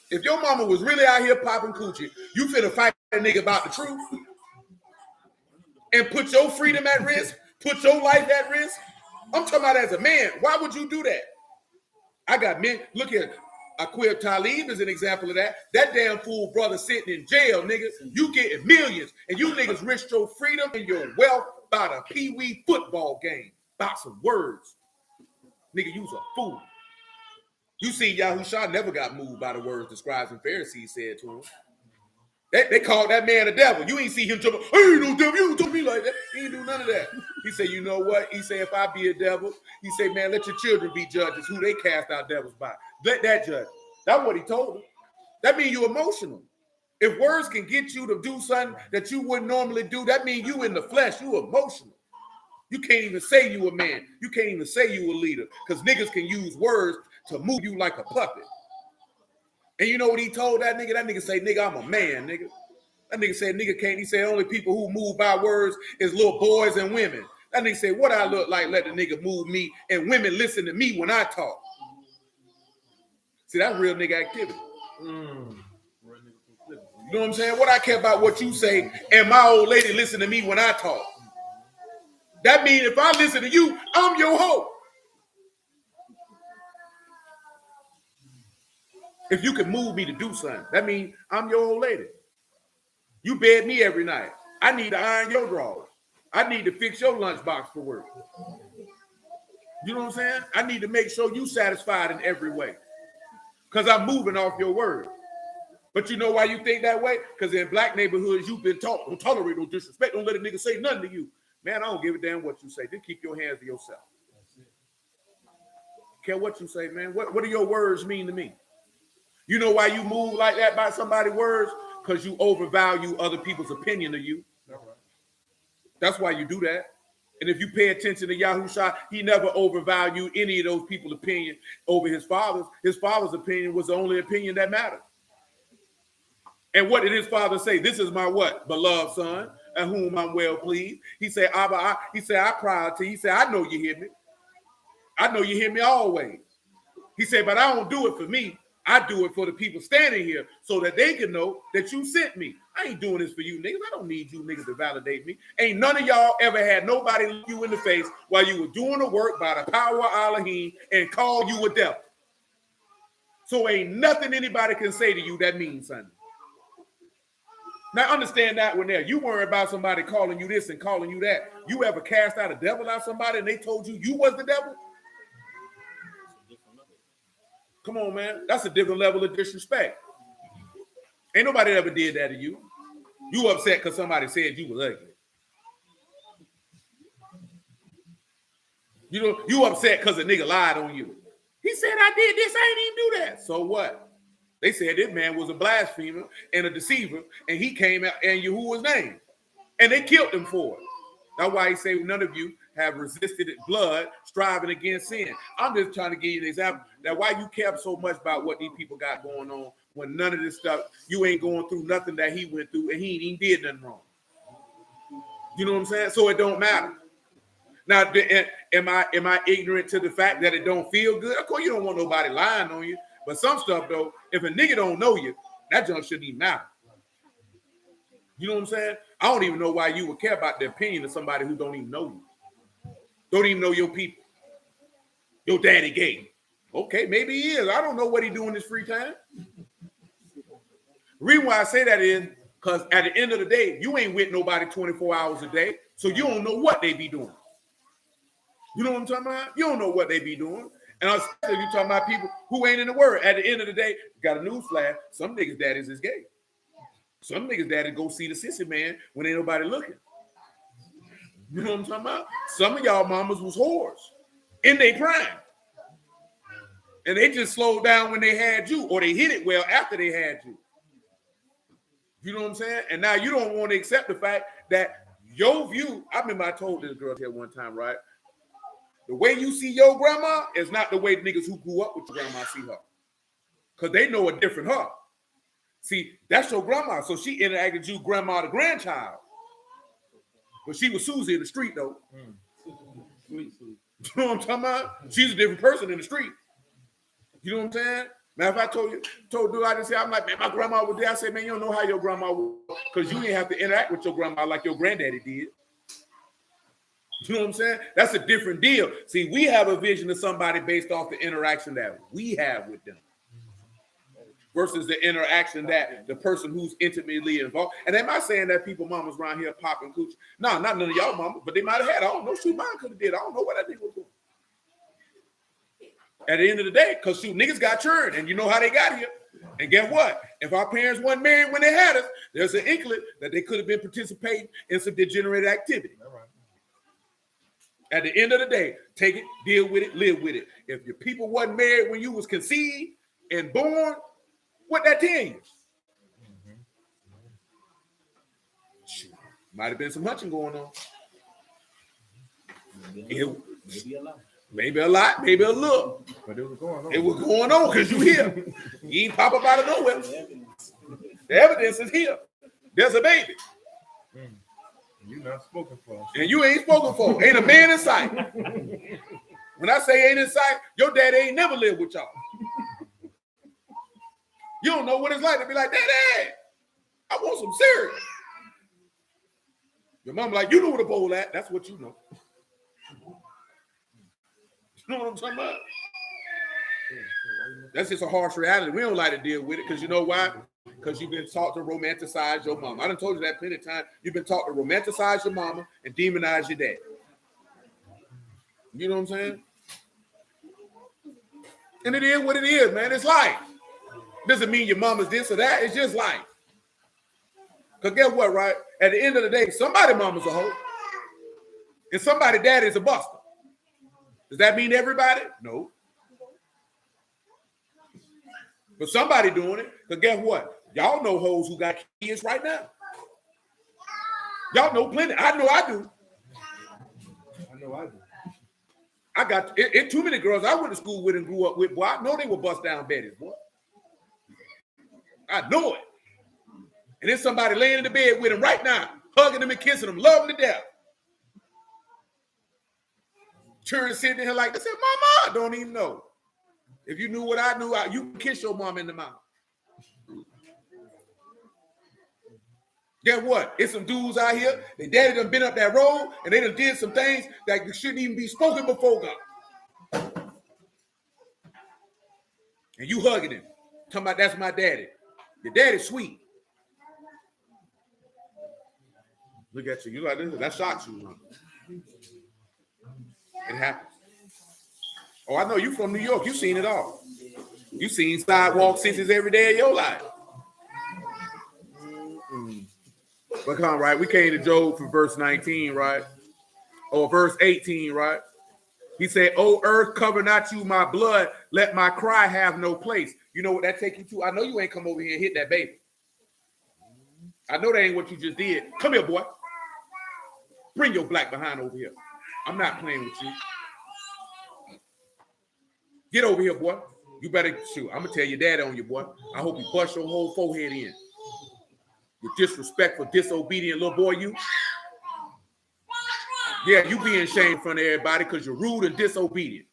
If your mama was really out here popping coochie, you finna fight a nigga about the truth? And put your freedom at risk? Put your life at risk? I'm talking about as a man. Why would you do that? I got men. Look at Aqib Talib is an example of that. That damn fool brother sitting in jail, niggas. You getting millions. And you niggas risk your freedom and your wealth by the pee-wee football game. About some words. Nigga, you's a fool. You see, Yahusha never got moved by the words the scribes and Pharisees said to him. They called that man a devil. You ain't see him jump. I ain't no devil. You don't talk me like that. He ain't do none of that. He said, you know what? He said, if I be a devil, he said, man, let your children be judges who they cast out devils by. Let that judge. That's what he told them. That means you're emotional. If words can get you to do something that you wouldn't normally do, that means you in the flesh. You emotional. You can't even say you a man. You can't even say you a leader because niggas can use words to move you like a puppet. And you know what he told that nigga? That nigga say, nigga, I'm a man, nigga. That nigga said, nigga can't. He said, only people who move by words is little boys and women. That nigga said, what I look like, let the nigga move me and women listen to me when I talk. See, that's real nigga activity. You know what I'm saying? What I care about what you say and my old lady listen to me when I talk. That means if I listen to you, I'm your hoe. If you can move me to do something, that means I'm your old lady. You bed me every night. I need to iron your drawers. I need to fix your lunchbox for work. You know what I'm saying? I need to make sure you satisfied in every way. Because I'm moving off your word. But you know why you think that way? Because in black neighborhoods, you've been taught, don't tolerate no disrespect. Don't let a nigga say nothing to you. Man, I don't give a damn what you say. Just keep your hands to yourself. Care what you say, man. What do your words mean to me? You know why you move like that by somebody's words? Because you overvalue other people's opinion of you. That's why you do that. And if you pay attention to Yahushua, he never overvalued any of those people's opinion over his father's. His father's opinion was the only opinion that mattered. And what did his father say? This is my what? Beloved son, and whom I'm well pleased. He said, Abba, I proud to you. He said, I know you hear me. I know you hear me always. He said, but I don't do it for me. I do it for the people standing here so that they can know that you sent me. I ain't doing this for you niggas. I don't need you niggas to validate me. Ain't none of y'all ever had nobody look you in the face while you were doing the work by the power of Elohim and call you a devil. So ain't nothing anybody can say to you that means something. Now understand that one there. You worry about somebody calling you this and calling you that. You ever cast out a devil out somebody and they told you you was the devil? Come on, man. That's a different level of disrespect. Ain't nobody ever did that to you. You upset because somebody said you was ugly. You upset because a nigga lied on you. He said I did this. I ain't even do that. So what? They said this man was a blasphemer and a deceiver, and he came out and Yahuwah's name. And they killed him for it. That's why he said none of you have resisted blood, striving against sin. I'm just trying to give you an example that why you care so much about what these people got going on when none of this stuff, you ain't going through nothing that he went through and he ain't even did nothing wrong. You know what I'm saying? So it don't matter. Now, am I ignorant to the fact that it don't feel good? Of course, you don't want nobody lying on you. But some stuff, though, if a nigga don't know you, that junk shouldn't even matter. You know what I'm saying? I don't even know why you would care about the opinion of somebody who don't even know you. Don't even know your people. Your daddy gay. Okay, maybe he is. I don't know what he do in his free time. The reason why I say that is because at the end of the day, you ain't with nobody 24 hours a day, so you don't know what they be doing. You know what I'm talking about? You don't know what they be doing. And especially you talking about people who ain't in the word. At the end of the day, got a news flash. Some niggas' daddies is gay. Some niggas' daddy go see the sissy man when ain't nobody looking. You know what I'm talking about? Some of y'all mamas was whores in their prime. And they just slowed down when they had you, or they hit it well after they had you. You know what I'm saying? And now you don't want to accept the fact that your view, I remember I told this girl here one time, right? The way you see your grandma is not the way the niggas who grew up with your grandma see her. Because they know a different her. See, that's your grandma. So she interacted with you, grandma to grandchild. But she was Susie in the street, though. You know what I'm talking about? She's a different person in the street. You know what I'm saying? Now, if I told dude, I just say, I'm like, man, my grandma was there. I said, man, you don't know how your grandma was. Because you didn't have to interact with your grandma like your granddaddy did. You know what I'm saying? That's a different deal. See, we have a vision of somebody based off the interaction that we have with them versus the interaction that the person who's intimately involved. And am I saying that people mamas around here popping coochie? No, not none of y'all mamas, but they might have had. I don't know. Shoot, mine could have did. I don't know what that thing was doing. At the end of the day, because shoot, niggas got churned, and you know how they got here. And guess what? If our parents weren't married when they had us, there's an inkling that they could have been participating in some degenerate activity. At the end of the day, take it, deal with it, live with it. If your people wasn't married when you was conceived and born, what that tell you? Might have been some hunching going on. Maybe a lot, maybe a little. But it was going on. It was going on because you here. You ain't pop up out of nowhere. The evidence is here. There's a baby. You not spoken for. And you ain't spoken for. Ain't a man in sight. When I say ain't in sight, your daddy ain't never lived with y'all. You don't know what it's like to be like, Daddy, I want some cereal. Your mom like, you know where the bowl at. That's what you know. You know what I'm talking about? That's just a harsh reality. We don't like to deal with it because you know why? Because you've been taught to romanticize your mama. I done told you that plenty of times. You've been taught to romanticize your mama and demonize your dad. You know what I'm saying? And it is what it is, man. It's life. Doesn't mean your mama's this or that. It's just life. Because guess what, right? At the end of the day, somebody mama's a hoe. And somebody daddy's a buster. Does that mean everybody? No. But somebody doing it. Because guess what? Y'all know hoes who got kids right now. Y'all know plenty. I know I do. I got it too many girls I went to school with and grew up with. Boy, I know they were bust down Betty's, boy. I know it. And there's somebody laying in the bed with him right now, hugging them and kissing them, loving them to death. Children sitting here like, they said, Mama, don't even know. If you knew what I knew, you can kiss your mom in the mouth. Guess what? It's some dudes out here. Their daddy done been up that road, and they done did some things that shouldn't even be spoken before God. And you hugging him, talking about that's my daddy. Your daddy's sweet. Look at you. You like this? That shocks you, huh? It happens. Oh, I know you from New York. You seen it all. You seen sidewalk cinches every day of your life. But come on, right? We came to Job for verse 19, right? Or verse 18, right? He said, "O earth, cover not you my blood. Let my cry have no place." You know what that take you to? I know you ain't come over here and hit that baby. I know that ain't what you just did. Come here, boy. Bring your black behind over here. I'm not playing with you. Get over here, boy. You better shoot. I'm gonna tell your daddy on you, boy. I hope you bust your whole forehead in. You disrespectful, disobedient little boy, you. Yeah, you being shamed in front of everybody because you're rude and disobedient.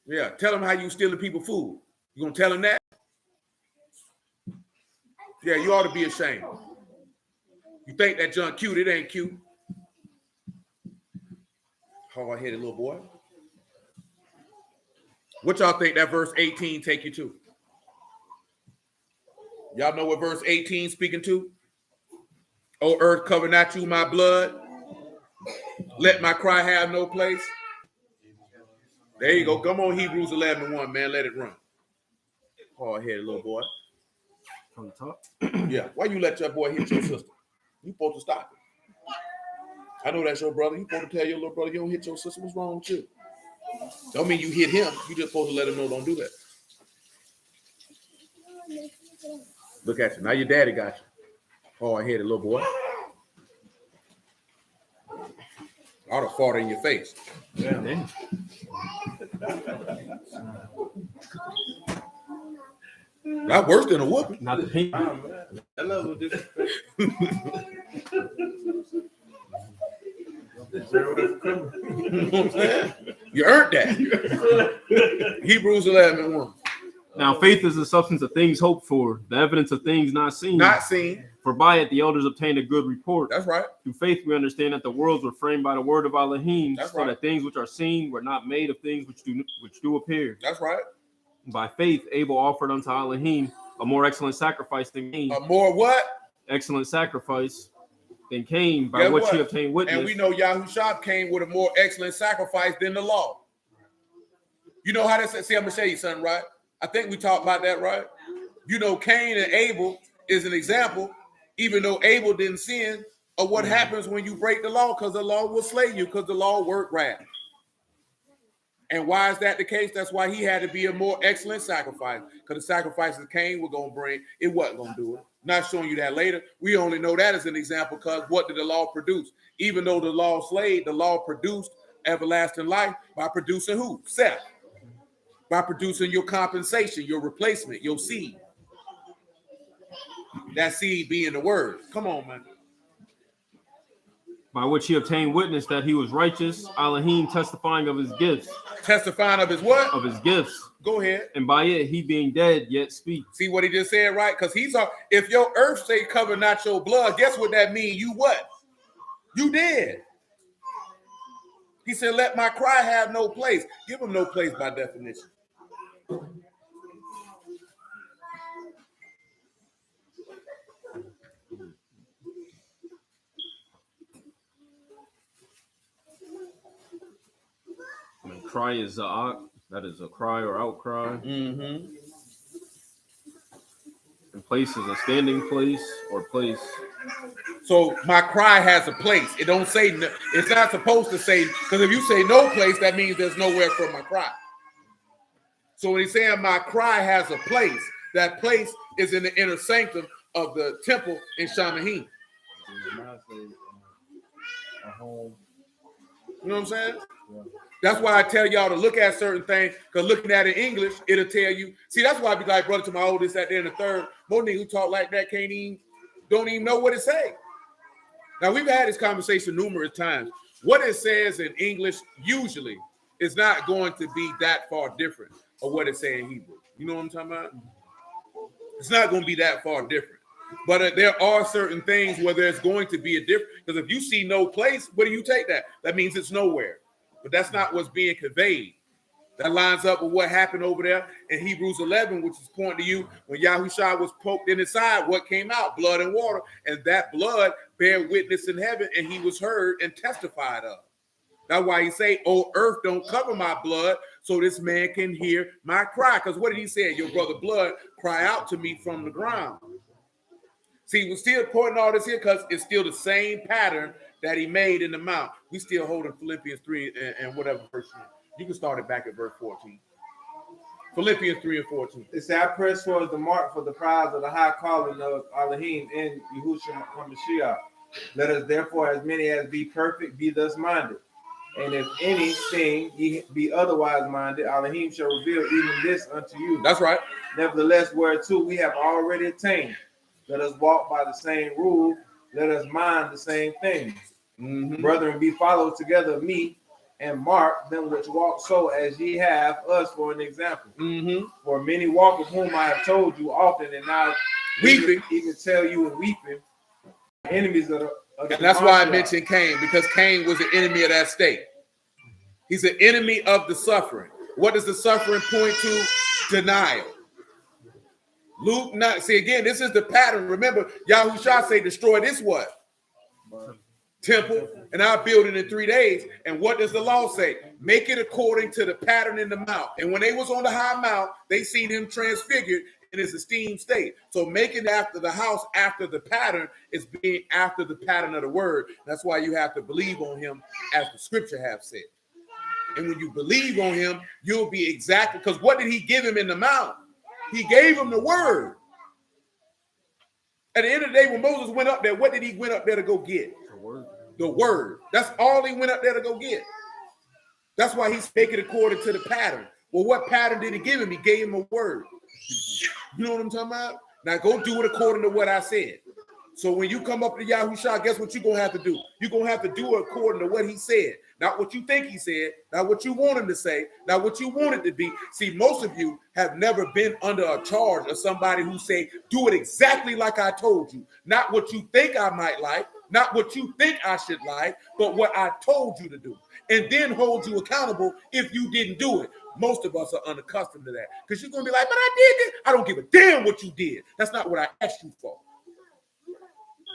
Yeah, tell them how you stealing people food. You gonna tell them that? Yeah, you ought to be ashamed. You think that junk cute? It ain't cute. Hard-headed little boy. What y'all think that verse 18 take you to? Y'all know what verse 18 speaking to? "O earth, cover not you my blood. Let my cry have no place." There you go. Come on, Hebrews 11:1, man. Let it run. Hard-headed little boy. From the top. Yeah. Why you let your boy hit your sister? You supposed to stop it. I know that's your brother. You supposed to tell your little brother you don't hit your sister. What's wrong with you? Don't mean you hit him. You just supposed to let him know don't do that. Look at you. Now your daddy got you. Hard-headed little boy. I'd have fought in your face. Damn. Not worse than a whooping. Not the pink. That level disrespect. You earned that. Hebrews 11:1. Now, faith is the substance of things hoped for, the evidence of things not seen. Not seen. For by it the elders obtained a good report. That's right. Through faith we understand that the worlds were framed by the word of Elohim, That's so right. that things which are seen were not made of things which do appear. That's right. By faith Abel offered unto Elohim a more excellent sacrifice than Cain. A more what? Excellent sacrifice than Cain, by Guess which what? he obtained witness. And we know Yahushua came with a more excellent sacrifice than the law. You know how that's? See, I'm gonna show you something, right? I think we talked about that, right? You know, Cain and Abel is an example, even though Abel didn't sin, of what happens when you break the law, because the law will slay you, because the law worked wrath. And why is that the case? That's why he had to be a more excellent sacrifice, because the sacrifices Cain was going to bring, it wasn't going to do it. Not showing you that later. We only know that as an example, because what did the law produce? Even though the law slayed, the law produced everlasting life by producing who? Self. By producing your compensation, your replacement, your seed. That seed being the word. Come on, man. By which he obtained witness that he was righteous, Elohim testifying of his gifts. Testifying of his what? Of his gifts. Go ahead. And by it, he being dead, yet speaks. See what he just said, right? Because if your earth say cover not your blood, guess what that means? You what? You did. He said, let my cry have no place. Give him no place by definition. I mean, cry is that is a cry or outcry. Mm-hmm. And place is a standing place or place. So my cry has a place. It don't say, it's not supposed to say, because if you say no place, that means there's nowhere for my cry. So when he's saying my cry has a place, that place is in the inner sanctum of the temple in Shamahin. A home. You know what I'm saying? Yeah. That's why I tell y'all to look at certain things, because looking at it in English, it'll tell you. See, that's why I be like, brother, to my oldest out there in the third, most niggas who talk like that don't even know what it say. Now, we've had this conversation numerous times. What it says in English usually is not going to be that far different of what it says in Hebrew. You know what I'm talking about? It's not going to be that far different. But there are certain things where there's going to be a difference. Because if you see no place, where do you take that? That means it's nowhere. But that's not what's being conveyed. That lines up with what happened over there in Hebrews 11, which is pointing to you when Yahushua was poked in his side, what came out? Blood and water. And that blood bare witness in heaven, and he was heard and testified of. That's why he say, oh, earth, don't cover my blood, so this man can hear my cry. Because what did he say? Your brother blood cry out to me from the ground. See, we're still pointing all this here because it's still the same pattern that he made in the mount. We still holding Philippians 3 and whatever verse. You can start it back at verse 14. Philippians 3 and 14. It said, I press towards the mark for the prize of the high calling of Elohim in Yahushua HaMashiach. Let us therefore, as many as be perfect, be thus minded. And if anything ye be otherwise minded, Elohim shall reveal even this unto you. That's right. Nevertheless, whereto we have already attained, let us walk by the same rule. Let us mind the same things. Mm-hmm. Brethren, be followed together of me, and mark them which walk so as ye have us for an example. Mm-hmm. For many walk of whom I have told you often, and now Weeping. even tell you and weeping, enemies of the And that's why I Mashiach. mentioned Cain, because Cain was an enemy of that state. He's an enemy of the suffering. What does the suffering point to? Denial. Luke 9. See, again, this is the pattern. Remember, Yahushua say, destroy this what? Temple, and I'll build it in 3 days. And what does the law say? Make it according to the pattern in the mount. And when they was on the high mount, they seen him transfigured in his esteemed state. So making after the house, after the pattern, is being after the pattern of the word. That's why you have to believe on him as the scripture have said. And when you believe on him, you'll be exactly, because what did he give him in the mount? He gave him the word. At the end of the day, when Moses went up there, what did he went up there to go get? The word. That's all he went up there to go get. That's why he's making it according to the pattern. Well, what pattern did he give him? He gave him a word. You know what I'm talking about? Now go do it according to what I said. So when you come up to Yahushua, guess what you're going to have to do? You're going to have to do it according to what he said. Not what you think he said, not what you want him to say, not what you want it to be. See, most of you have never been under a charge of somebody who say, do it exactly like I told you. Not what you think I might like, not what you think I should like, but what I told you to do. And then hold you accountable if you didn't do it. Most of us are unaccustomed to that. Because you're going to be like, but I did it. I don't give a damn what you did. That's not what I asked you for.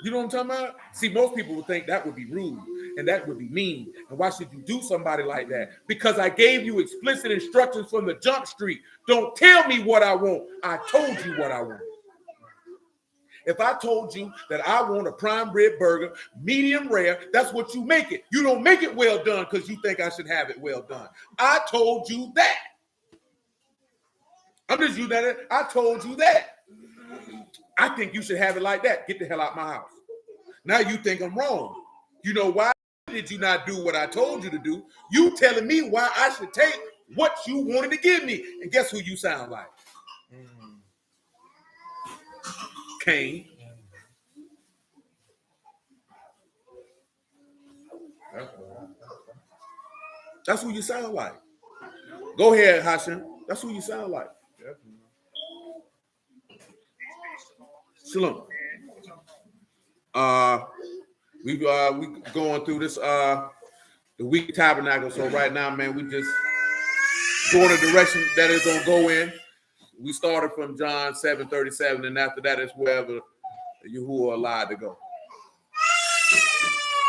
You know what I'm talking about? See, most people would think that would be rude and that would be mean. And why should you do somebody like that? Because I gave you explicit instructions from the jump street. Don't tell me what I want. I told you what I want. If I told you that I want a prime rib burger, medium rare, that's what you make it. You don't make it well done because you think I should have it well done. I told you that. I'm just using that. I told you that. I think you should have it like that. Get the hell out my house. Now you think I'm wrong. You know why did you not do what I told you to do? You telling me why I should take what you wanted to give me. And guess who you sound like? Cain. That's who you sound like. Go ahead, Hashem. That's who you sound like. Shalom. We going through this the week tabernacle. So right now, man, we just going the direction that it's gonna go in. We started from John 7:37, and after that is wherever you who are allowed to go.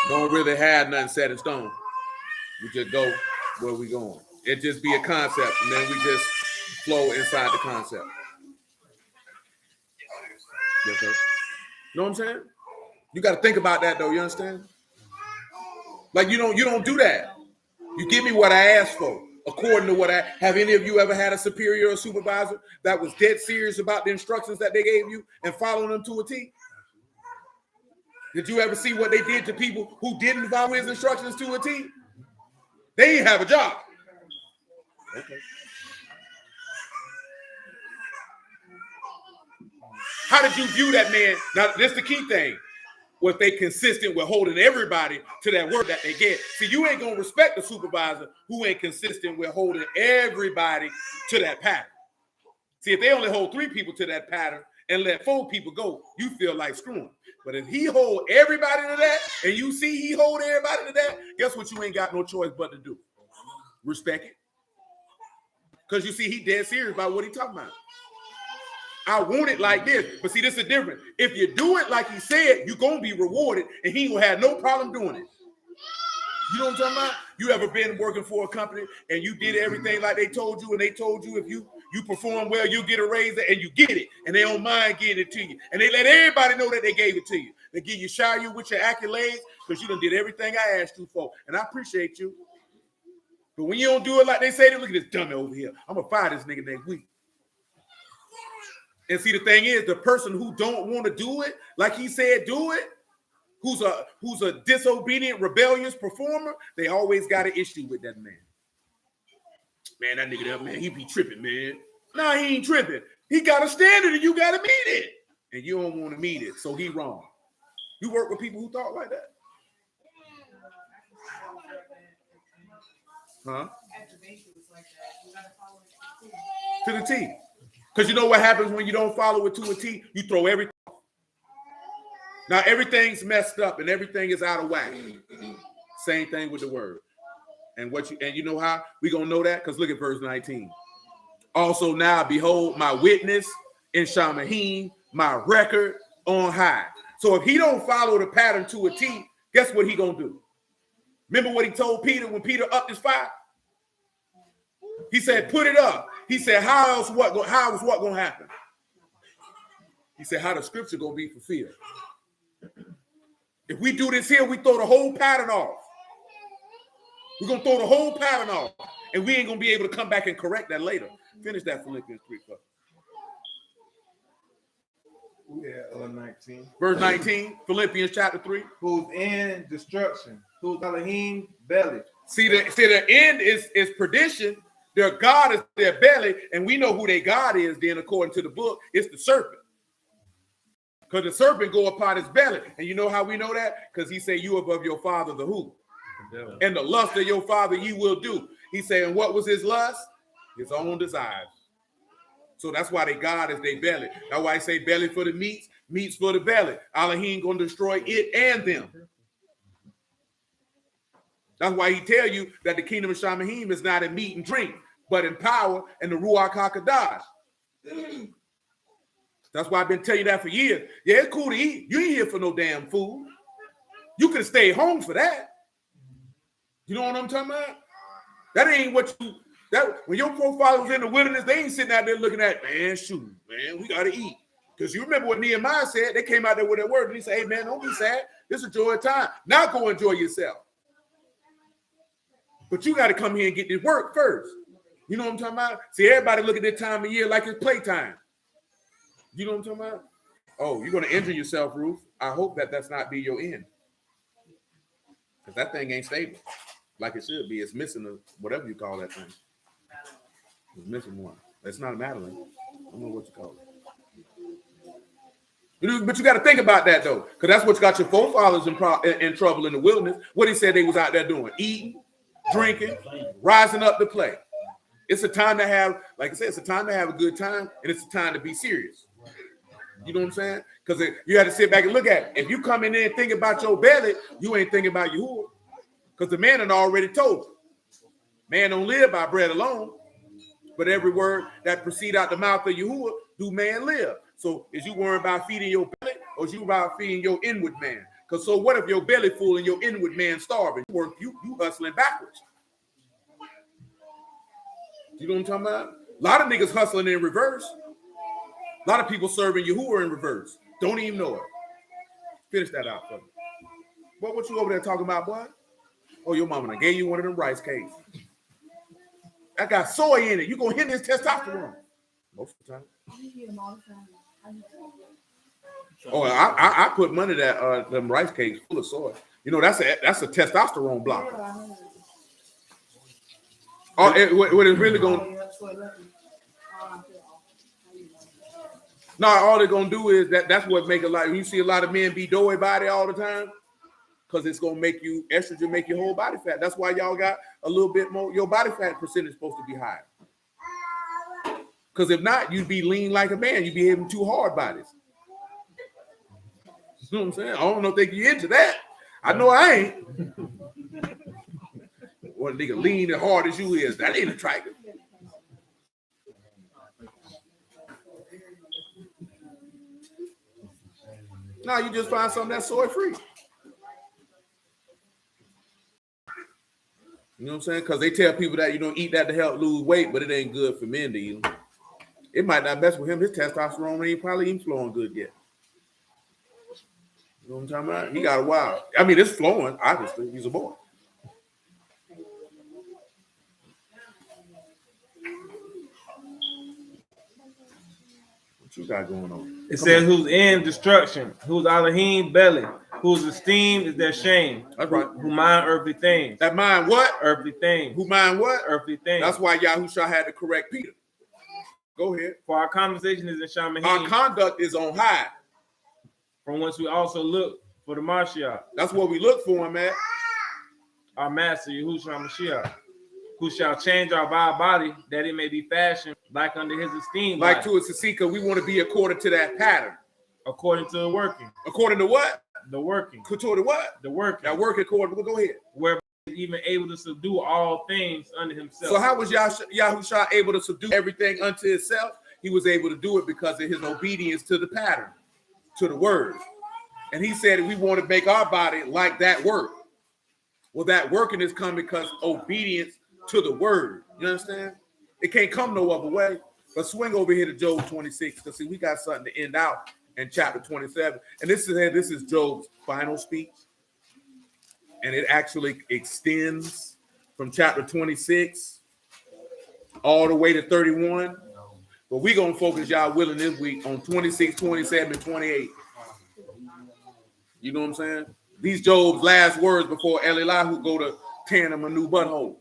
Don't really have nothing set in stone. We just go where we going. It just be a concept, and then we just flow inside the concept. Yes, sir. You know what I'm saying? You got to think about that, though. You understand? Like you don't do that. You give me what I asked for, according to what I have. Any of you ever had a superior or supervisor that was dead serious about the instructions that they gave you and following them to a T? Did you ever see what they did to people who didn't follow his instructions to a T? They didn't have a job. Okay. How did you view that man? Now, this is the key thing. Was they consistent with holding everybody to that word that they get? See, you ain't going to respect the supervisor who ain't consistent with holding everybody to that pattern. See, if they only hold 3 people to that pattern and let 4 people go, you feel like screwing. But if he hold everybody to that, and you see he hold everybody to that, guess what you ain't got no choice but to do? Respect it. Because you see he dead serious about what he talking about. I want it like this. But see, this is different. If you do it like he said, you're going to be rewarded, and he will have no problem doing it. You know what I'm talking about? You ever been working for a company, and you did everything like they told you, and they told you if you perform well, you'll get a raise, and you get it, and they don't mind getting it to you. And they let everybody know that they gave it to you. They give you, shower you with your accolades because you done did everything I asked you for. And I appreciate you. But when you don't do it like they say, look at this dummy over here. I'm going to fire this nigga next week. And see, the thing is, the person who don't want to do it, like he said, do it, who's a disobedient, rebellious performer, they always got an issue with that man. Man, that nigga there, man, he be tripping, man. Nah, he ain't tripping. He got a standard and you got to meet it. And you don't want to meet it, so he wrong. You work with people who thought like that? Huh? To the T. Because you know what happens when you don't follow it to a T? You throw everything. Now everything's messed up and everything is out of whack. Same thing with the word. And you know how we gonna know that? Because look at verse 19. Also now, behold, my witness in Shamahim, my record on high. So if he don't follow the pattern to a T, guess what he gonna do? Remember what he told Peter when Peter upped his fire? He said, put it up. He said, how is what gonna happen? He said, how the scripture gonna be fulfilled? If we do this here, we throw the whole pattern off. We're gonna throw the whole pattern off, and we ain't gonna be able to come back and correct that later. Finish that Philippians 3. Yeah, 19. Verse 19, Philippians chapter 3. Who's in destruction, who's Elohim belly. See, the end is perdition. Their God is their belly, and we know who their God is. Then, according to the book, it's the serpent. Because the serpent go upon his belly, and you know how we know that? Because he said, "You above your father, the who, and the lust of your father you will do." He said, and what was his lust? His own desires. So that's why their God is their belly. That's why I say belly for the meats for the belly. Elohim gonna destroy it and them. That's why he tell you that the kingdom of Shamahim is not in meat and drink, but in power and the Ruach HaKadosh. That's why I've been telling you that for years. Yeah, it's cool to eat. You ain't here for no damn food. You could stay home for that. You know what I'm talking about? That ain't what you, when your profile was in the wilderness, they ain't sitting out there looking at, man, shoot, man, we got to eat. Because you remember what Nehemiah said. They came out there with their word and he said, hey, man, don't be sad. This is a joy of time. Now go enjoy yourself. But you got to come here and get this work first. You know what I'm talking about? See, everybody look at this time of year like it's playtime. You know what I'm talking about? Oh, you're going to injure yourself, Ruth. I hope that that's not be your end. Because that thing ain't stable like it should be. It's missing a, whatever you call that thing. It's missing one. It's not a Madeline. I don't know what you call it. But you got to think about that, though. Because that's what's got your forefathers in trouble in the wilderness. What he said they was out there doing. Eating, drinking, rising up to play. It's a time to have, like I said, it's a time to have a good time. And it's a time to be serious. You know what I'm saying? Because you have to sit back and look at it. If you come in there and think about your belly, you ain't thinking about Yahuwah. Because the man had already told you. Man don't live by bread alone, but every word that proceed out the mouth of Yahuwah do man live. So is you worried about feeding your belly, or is you about feeding your inward man? Because so what if your belly full and your inward man starving? You hustling backwards. You know what I'm talking about? A lot of niggas hustling in reverse. A lot of people serving Yahuwah in reverse. Don't even know it. Finish that out for me. What you over there talking about, boy? Oh, your mama done gave you one of them rice cakes. That got soy in it. You gonna hit this testosterone most of the time. Oh, I put money that them rice cakes full of soy. You know that's a testosterone blocker. Oh, what it's really gonna. No, all they're gonna do is that's what make a lot. You see a lot of men be doughy body all the time, because it's gonna make you estrogen, make your whole body fat. That's why y'all got a little bit more. Your body fat percentage is supposed to be higher. Because if not, you'd be lean like a man. You'd be having 2 hard bodies. You know what I'm saying? I don't think you're into that. I know I ain't. What a nigga lean as hard as you is, that ain't attractive. No, you just find something that's soy free. You know what I'm saying? Because they tell people that you don't eat that to help lose weight, but it ain't good for men to eat them. It might not mess with him. His testosterone ain't probably even flowing good yet. You know what I'm talking about? He got a while. I mean, it's flowing, obviously. He's a boy. What you got going on? It says, whose end destruction, whose Elohim belly, whose esteem is their shame. That's right. Who mind earthly things. That mind what? Earthly things. Who mind what? Earthly things. That's why Yahusha had to correct Peter. Go ahead. For our conversation is in Shamahim. Our conduct is on high. From whence we also look for the Mashiach. That's what we look for, man. Our master, Yahushua Mashiach, who shall change our vile body, that it may be fashioned like under his esteem. Like to a Sasika, we want to be according to that pattern. According to the working. According to what? The working. According to what? The working. That work according to, go ahead. Where he's even able to subdue all things under himself. So how was Yahusha able to subdue everything unto himself? He was able to do it because of his obedience to the pattern, to the word. And he said we want to make our body like that work. Well, that working is coming because obedience to the word. You understand? It can't come no other way. But swing over here to Job 26, because see, we got something to end out in chapter 27. And this is Job's final speech. And it actually extends from chapter 26 all the way to 31. But we're going to focus, y'all willing, this week on 26, 27, and 28. You know what I'm saying? These Job's last words before Eliyahu go to tearing him a new butthole.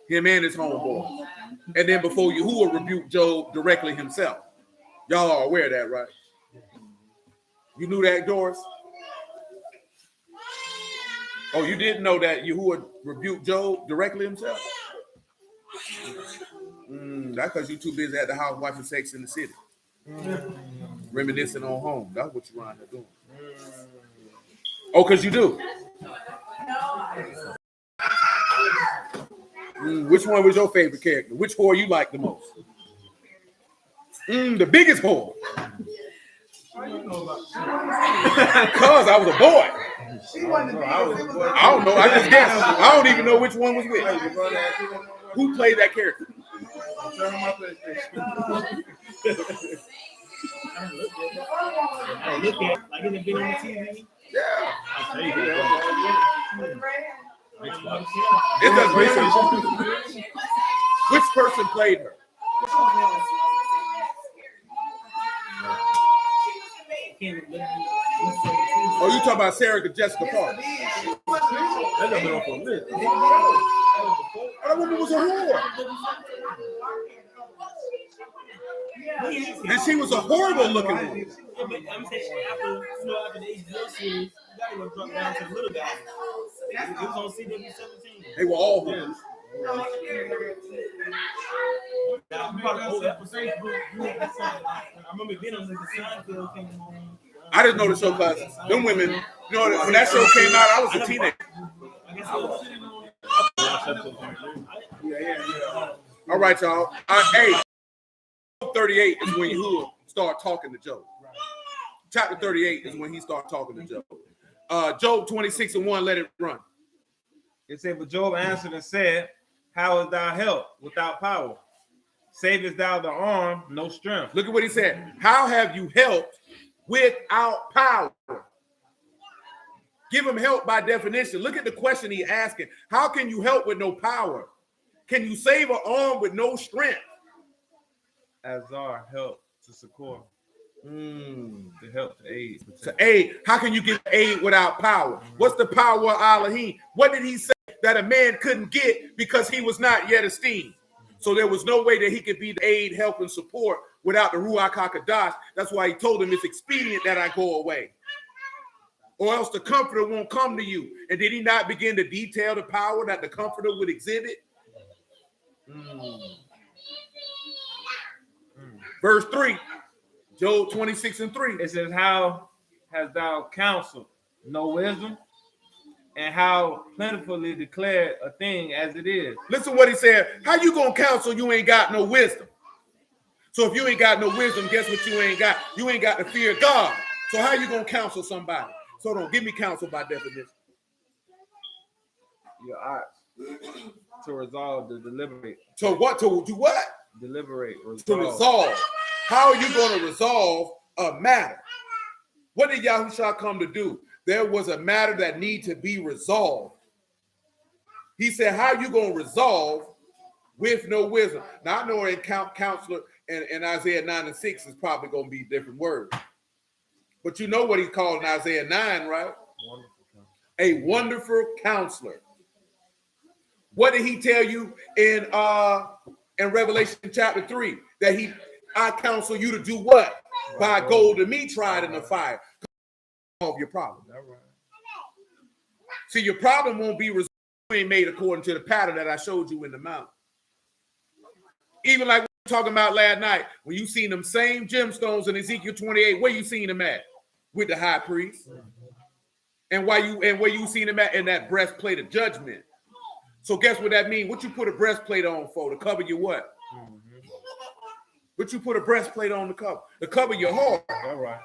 Him and his homeboy. And then before Yahuwah rebuked Job directly himself. Y'all are aware of that, right? You knew that, Doris? Oh, you didn't know that Yahuwah rebuked Job directly himself? That's because you're too busy at the house watching Sex in the City. Reminiscing on home. That's what you're around there doing. Oh, because you do. Which one was your favorite character? Which whore you like the most? The biggest whore. Because I was a boy. I don't know. I just guessed. I don't even know which one was which. Who played that character? Like it had been on the TV. Yeah. I'll tell you It doesn't make sense. Which person played her? Oh, you talking about Sarah Jessica Parker? That done been on for a minute. That woman was a whore. And she was a horrible looking woman. Yeah, but I'm saying after the HBO series, you gotta go drop down to the little guy. It was on CW 17. They were all whores. Now, probably old episodes, I remember being on the Seinfeld came on. I didn't know the show because them women, you know, when that show came out, I was a teenager. I guess I was sitting on. All right, y'all. Hey, 38 is when you start talking to Job. Chapter 38 is when he started talking to Job. Job 26:1, let it run. It said, but Job answered and said, how is thou help without power? Savest thou the arm, no strength. Look at what he said. How have you helped without power? Give him help by definition. Look at the question he asking. How can you help with no power? Can you save an arm with no strength? As our help to succor, to help, to aid. To aid. How can you give aid without power? What's the power of Elohim? What did he say that a man couldn't get because he was not yet esteemed? So there was no way that he could be the aid, help, and support without the Ruach HaKodesh. That's why he told him it's expedient that I go away, or else the Comforter won't come to you. And did he not begin to detail the power that the Comforter would exhibit? Verse 3, Job 26:3. It says, how hast thou counseled no wisdom, and how plentifully declared a thing as it is. Listen what he said. How you gonna counsel you ain't got no wisdom? So if you ain't got no wisdom, guess what you ain't got? You ain't got the fear of God. So how you gonna counsel somebody? So don't give me counsel by definition. Your ox to resolve, to deliberate. So what? To do what? Deliberate. Resolve. To resolve. How are you going to resolve a matter? What did Yahushua come to do? There was a matter that need to be resolved. He said, how are you going to resolve with no wisdom? Now, I know in counselor and Isaiah 9:6 is probably going to be different words. But you know what he called in Isaiah 9, right? A wonderful counselor. What did he tell you in Revelation chapter 3? That I counsel you to do what? Buy gold to me tried in the fire. Solve your problem. See, your problem won't be resolved. You ain't made according to the pattern that I showed you in the mountain. Even like we were talking about last night, when you seen them same gemstones in Ezekiel 28, where you seen them at? With the high priest. And where you seen them at? In that breastplate of judgment. So guess what that means? What you put a breastplate on for? To cover your what? What you put a breastplate on to cover? To cover your heart. All right.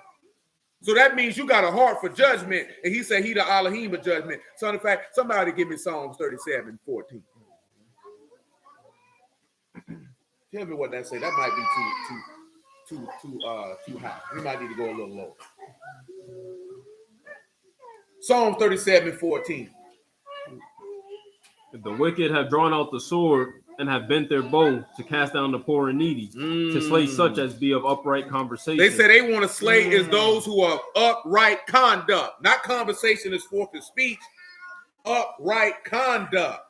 So that means you got a heart for judgment. And he said he the Elohim of judgment. So in fact, somebody give me Psalms 37:14. Tell me what that say. That might be too high. We might need to go a little lower. Psalm 37:14. The wicked have drawn out the sword and have bent their bow to cast down the poor and needy, to slay such as be of upright conversation. They say they want to slay is those who are upright conduct. Not conversation is forth of speech. Upright conduct.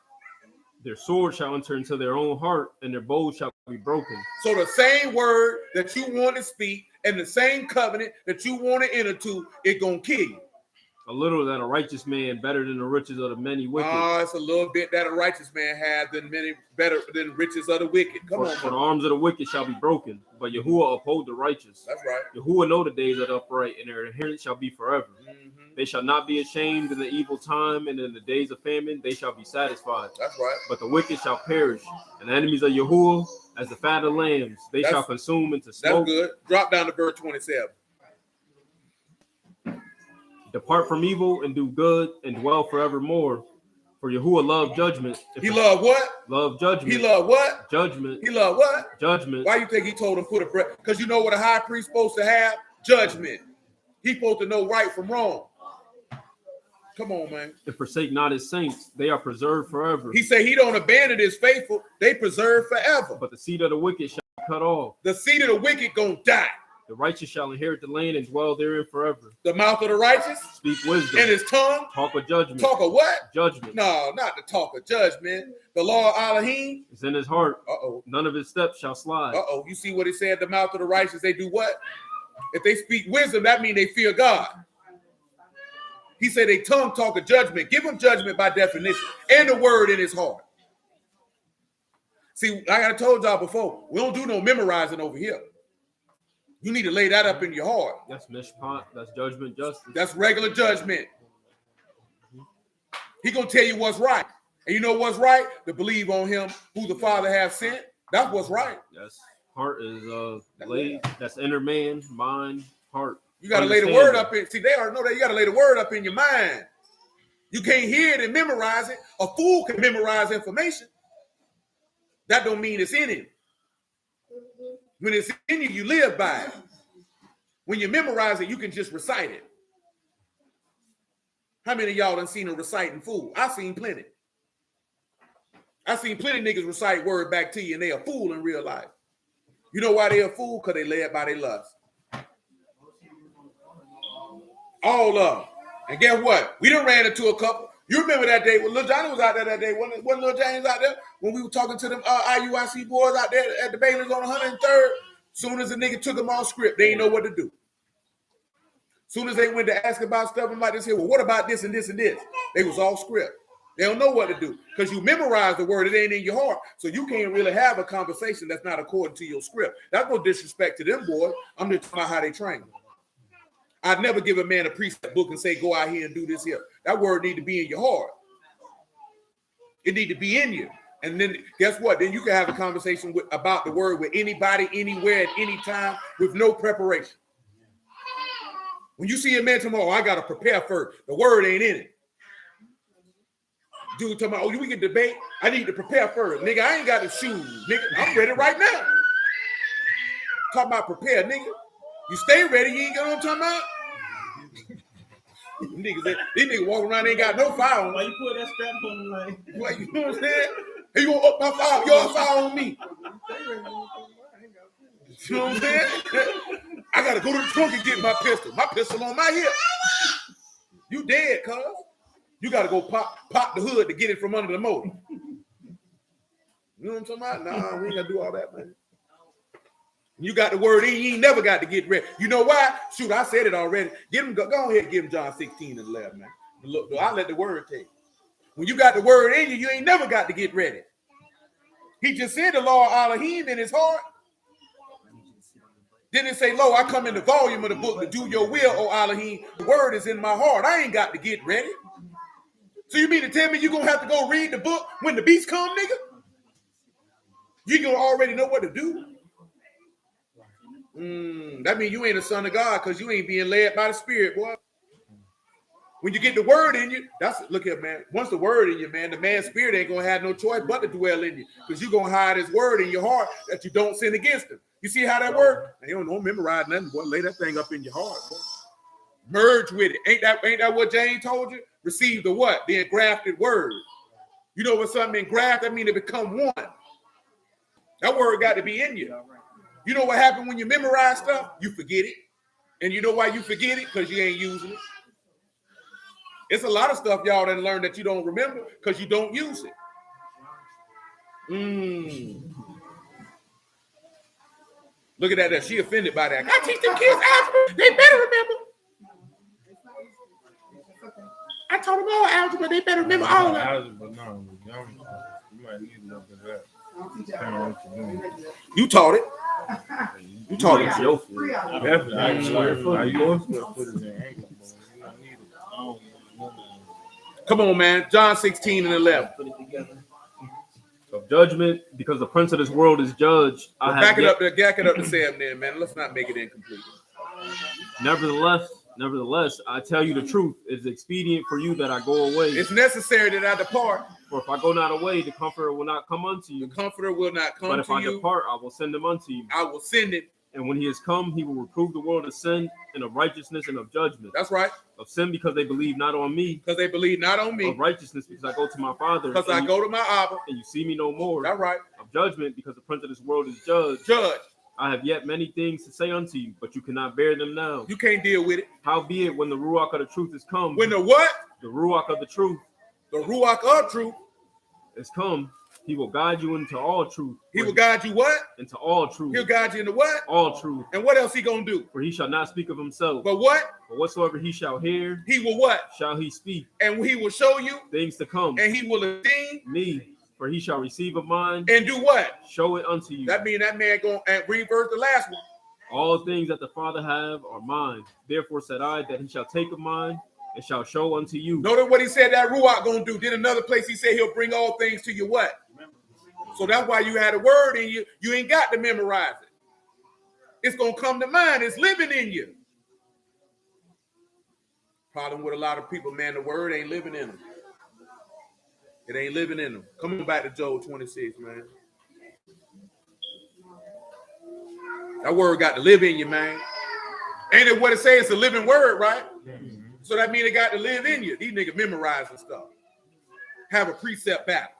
Their sword shall enter into their own heart, and their bows shall be broken. So the same word that you want to speak and the same covenant that you want to enter to, it gonna kill you. A little that a righteous man better than the riches of the many wicked. It's a little bit that a righteous man has than many better than riches of the wicked. Come on. For the arms of the wicked shall be broken, but Yahuwah uphold the righteous. That's right. Yahuwah know the days of the upright, and their inheritance shall be forever. They shall not be ashamed in the evil time, and in the days of famine they shall be satisfied. That's right. But the wicked shall perish, and the enemies of Yahuwah as the fat of lambs, they shall consume into smoke. That's good. Drop down to verse 27. Depart from evil and do good and dwell forevermore. For Yahuwah loved judgment. He loved what? Loved judgment. He loved what? Judgment. He loved what? Judgment. Why you think he told him put a breath? Because you know what a high priest supposed to have? Judgment. He supposed to know right from wrong. Come on, man. And forsake not his saints. They are preserved forever. He said he don't abandon his faithful. They preserve forever. But the seed of the wicked shall be cut off. The seed of the wicked gonna die. The righteous shall inherit the land and dwell therein forever. The mouth of the righteous? Speak wisdom. And his tongue? Talk of judgment. Talk of what? Judgment. No, not the talk of judgment. The law of Elohim? It's in his heart. Uh-oh. None of his steps shall slide. Uh-oh. You see what he said? The mouth of the righteous, they do what? If they speak wisdom, that means they fear God. He said they tongue talk of judgment. Give him judgment by definition. And the word in his heart. See, like I told y'all before, we don't do no memorizing over here. You need to lay that up in your heart. That's mishpat. That's judgment, justice. That's regular judgment. He gonna tell you what's right. And you know what's right? To believe on him who the Father have sent. That's what's right. Yes. Heart is laid. That's inner man, mind, heart. You gotta lay the word up in. See, they already know that you gotta lay the word up in your mind. You can't hear it and memorize it. A fool can memorize information. That don't mean it's in him. When it's in you, you live by it. When you memorize it, you can just recite it. How many of y'all done seen a reciting fool? I've seen plenty. I've seen plenty of niggas recite word back to you and they a fool in real life. You know why they a fool? Because they led by their lust. All of them. And guess what? We done ran into a couple. You remember that day when Lil Johnny was out there that day? Wasn't Lil James out there? When we were talking to them IUIC boys out there at the Bailey's on 103rd. Soon as the nigga took them off script, they didn't know what to do. Soon as they went to ask about stuff, and like they said, well, what about this and this and this? They was all script. They don't know what to do because you memorize the word. It ain't in your heart. So you can't really have a conversation that's not according to your script. That's no disrespect to them boys. I'm just talking about how they train. I'd never give a man a precept book and say, go out here and do this here. That word need to be in your heart. It need to be in you. And then guess what? Then you can have a conversation about the word with anybody, anywhere, at any time with no preparation. When you see a man tomorrow, I got to prepare first. The word ain't in it. Dude talking about, oh, we can debate. I need to prepare first. Nigga, I ain't got the shoes. Nigga, I'm ready right now. Talking about prepare, nigga. You stay ready, you ain't got what I'm talking about? These niggas walking around, they ain't got no fire on. Why you put that strap on them like? Like, you know what I'm saying? Hey, you gonna up my fire, your fire on me. You know what I'm saying? I gotta go to the trunk and get my pistol. My pistol on my hip. You dead, cuz. You gotta go pop the hood to get it from under the motor. You know what I'm talking about? Nah, we ain't gotta do all that, man. You got the word in, you ain't never got to get ready. You know why? Shoot, I said it already. Go ahead and give him John 16 and 11, man. Look, I'll let the word take. When you got the word in you, you ain't never got to get ready. He just said the law of Elohim in his heart. Didn't it say, lo, I come in the volume of the book to do your will, O Elohim. The word is in my heart. I ain't got to get ready. So you mean to tell me you're going to have to go read the book when the beast come, nigga? You going to already know what to do? That means you ain't a son of God because you ain't being led by the Spirit, boy. When you get the word in you, look here, man. Once the word in you, man, the man's spirit ain't going to have no choice but to dwell in you because you're going to hide his word in your heart that you don't sin against him. You see how that works? You don't memorize nothing, boy. Lay that thing up in your heart, boy. Merge with it. Ain't that what James told you? Receive the what? The engrafted word. You know what something engrafted? That means it become one. That word got to be in you. You know what happened when you memorize stuff? You forget it. And you know why you forget it? Because you ain't using it. It's a lot of stuff y'all done learn that you don't remember because you don't use it. Look at that. She offended by that. I teach them kids algebra. They better remember. I taught them all algebra. They better remember all of it. Algebra, no. You might need a little bit of that. You taught it. You taught it. Definitely. I yours will put it in anger. Come on, man. John 16 and 11. Of judgment, because the prince of this world is judged. Back it up to 7 then, man. Let's not make it incomplete. Nevertheless, I tell you the truth. It is expedient for you that I go away. It's necessary that I depart. For if I go not away, the Comforter will not come unto you. The Comforter will not come to you. But if I depart, I will send him unto you. I will send it. And when he has come, he will reprove the world of sin and of righteousness and of judgment. That's right. Of sin because they believe not on me. Because they believe not on me. Of righteousness because I go to my Father. Because I go to my Abba. And you see me no more. That's right. Of judgment because the prince of this world is judged. I have yet many things to say unto you, but you cannot bear them now. You can't deal with it. Howbeit, when the Ruach of the truth is come. When the what? The Ruach of the truth. The Ruach of truth is come. He will guide you into all truth. He will guide you what? Into all truth. He'll guide you into what? All truth. And what else he gonna do? For he shall not speak of himself. But what? But whatsoever he shall hear. He will what? Shall he speak. And he will show you. Things to come. And he will esteem. Me. For he shall receive of mine and do what? show it unto you. That means that man going to reverse the last one. All things that the Father have are mine. Therefore said I that he shall take of mine and shall show unto you. Notice what he said that Ruach going to do. Then another place he said he'll bring all things to you what? So that's why you had a word in you. You ain't got to memorize it. It's going to come to mind. It's living in you. Problem with a lot of people, man, the word ain't living in them. It ain't living in them. Come on back to Job 26, man. That word got to live in you, man. Ain't it what it says? It's a living word, right? So that means it got to live in you. These niggas memorizing stuff. Have a precept battle.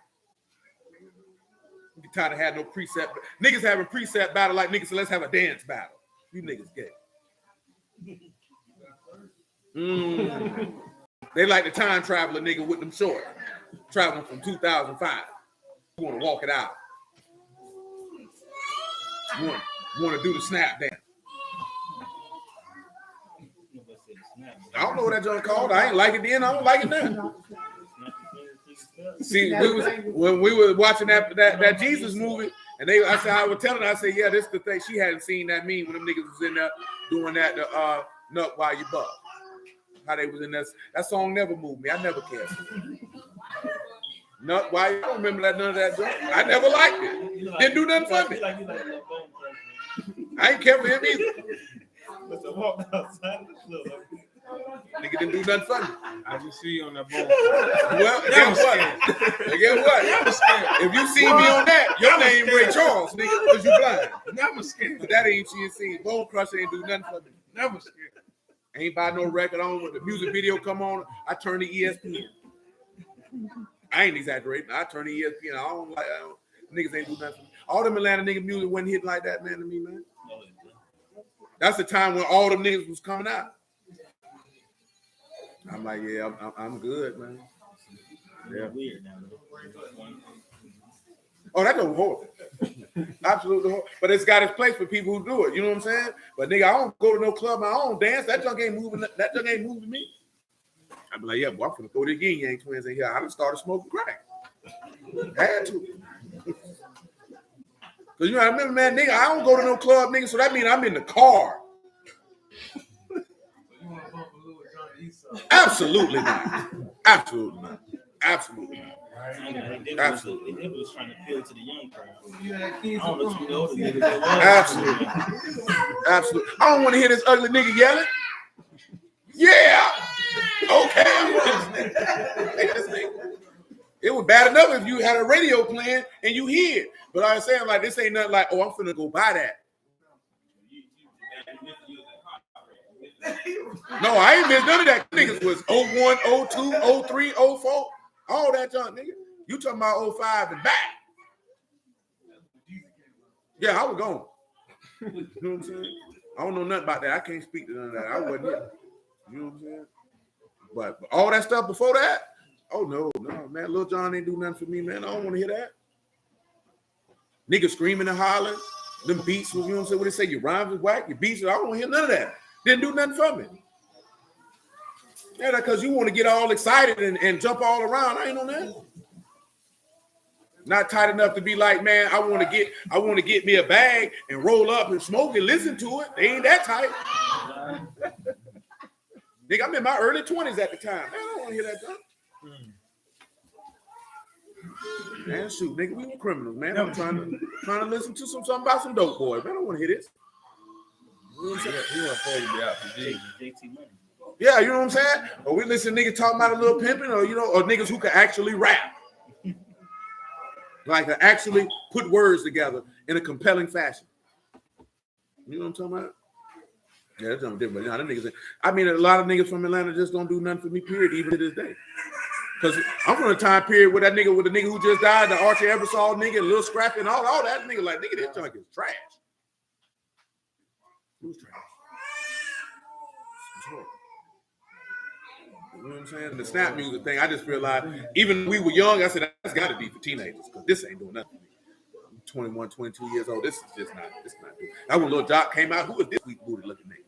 You tired of having no precept. Niggas having precept battle like niggas, so let's have a dance battle. You niggas gay. They like the time traveler nigga with them shorts. Traveling from 2005. You want to walk it out. You want to do the snap dance. I don't know what that joint called. I ain't like it then. I don't like it now. See, when we were watching that Jesus movie, and I was telling her, I said, yeah, this is the thing. She hadn't seen that meme when them niggas was in there doing that nut while you buck. How they was in that song never moved me. I never cared. Nut while you don't remember that none of that joint. I never liked it. Didn't do nothing for me. I ain't care for him either. Nigga didn't do nothing for me. I just see you on that bone. Well, guess what? Guess what? If you see me on that, your name Ray Charles, nigga, because you blind. Never scared. But that ain't she seen. Bone Crusher ain't do nothing for me. Never scared. Ain't buy no record on when the music video come on. I turn to ESPN. I ain't exaggerating. I turn to ESPN. Niggas ain't do nothing for me. All them Atlanta nigga music wasn't hitting like that, man, to me, man. That's the time when all them niggas was coming out. I'm like, yeah, I'm good, man. Yeah. Weird now. Oh, that's a horrible. Absolutely horrible. But it's got its place for people who do it. You know what I'm saying? But nigga, I don't go to no club. I don't dance. That junk ain't moving. That junk ain't moving me. I'm like, yeah, boy, I'm gonna throw the yin yang twins in here. I done started smoking crack. Had to. Cause you know, I remember, man, nigga, I don't go to no club, nigga. So that means I'm in the car. Absolutely not. Absolutely not. Absolutely not. Absolutely. They was trying to appeal to the young crowd. I don't know if you know the Absolutely. Absolutely. I don't want to hear this ugly nigga yelling. Yeah. Okay. It was bad enough if you had a radio playing and you hear it. But I was saying, like, this ain't nothing like, oh, I'm finna go buy that. No, I ain't missed none of that. Niggas was 01, 02, 03, 04. All that junk, nigga. You talking about 05 and back. Yeah, I was gone. You know what I'm saying? I don't know nothing about that. I can't speak to none of that. I wasn't here. You know what I'm saying? But all that stuff before that, oh, no, man. Lil Jon ain't do nothing for me, man. I don't want to hear that. Niggas screaming and hollering. Them beats was, you know what I'm saying? What they say? Your rhymes is whack. Your beats, I don't want to hear none of that. Didn't do nothing for me. Yeah, because you want to get all excited and jump all around. I ain't on that. Not tight enough to be like, man, I want to get me a bag and roll up and smoke and listen to it. They ain't that tight. Nigga, I'm in my early 20s at the time. Man, I don't want to hear that junk. Man, shoot, nigga, we were criminals, man. I'm trying to listen to something about some dope boys. Man, I don't want to hear this. You know what I'm saying? He want to be out for JT Money. Yeah, you know what I'm saying? Or we listen to niggas talking about a little pimping, or or niggas who can actually rap. Like actually put words together in a compelling fashion. You know what I'm talking about? Yeah, that's something different. But them niggas, I mean, a lot of niggas from Atlanta just don't do nothing for me, period, even to this day. Because I'm from a time period with the nigga who just died, the Archie Eversole nigga, Lil Scrappy, and all that nigga, like, nigga, this junk is trash. Who's trash? You know what I'm saying? The snap music thing, I just realized, even when we were young, I said, that's got to be for teenagers, because this ain't doing nothing. I'm 21, 22 years old. This is just not, doing. That when Lil Jock came out, who was this weak booty looking nigga?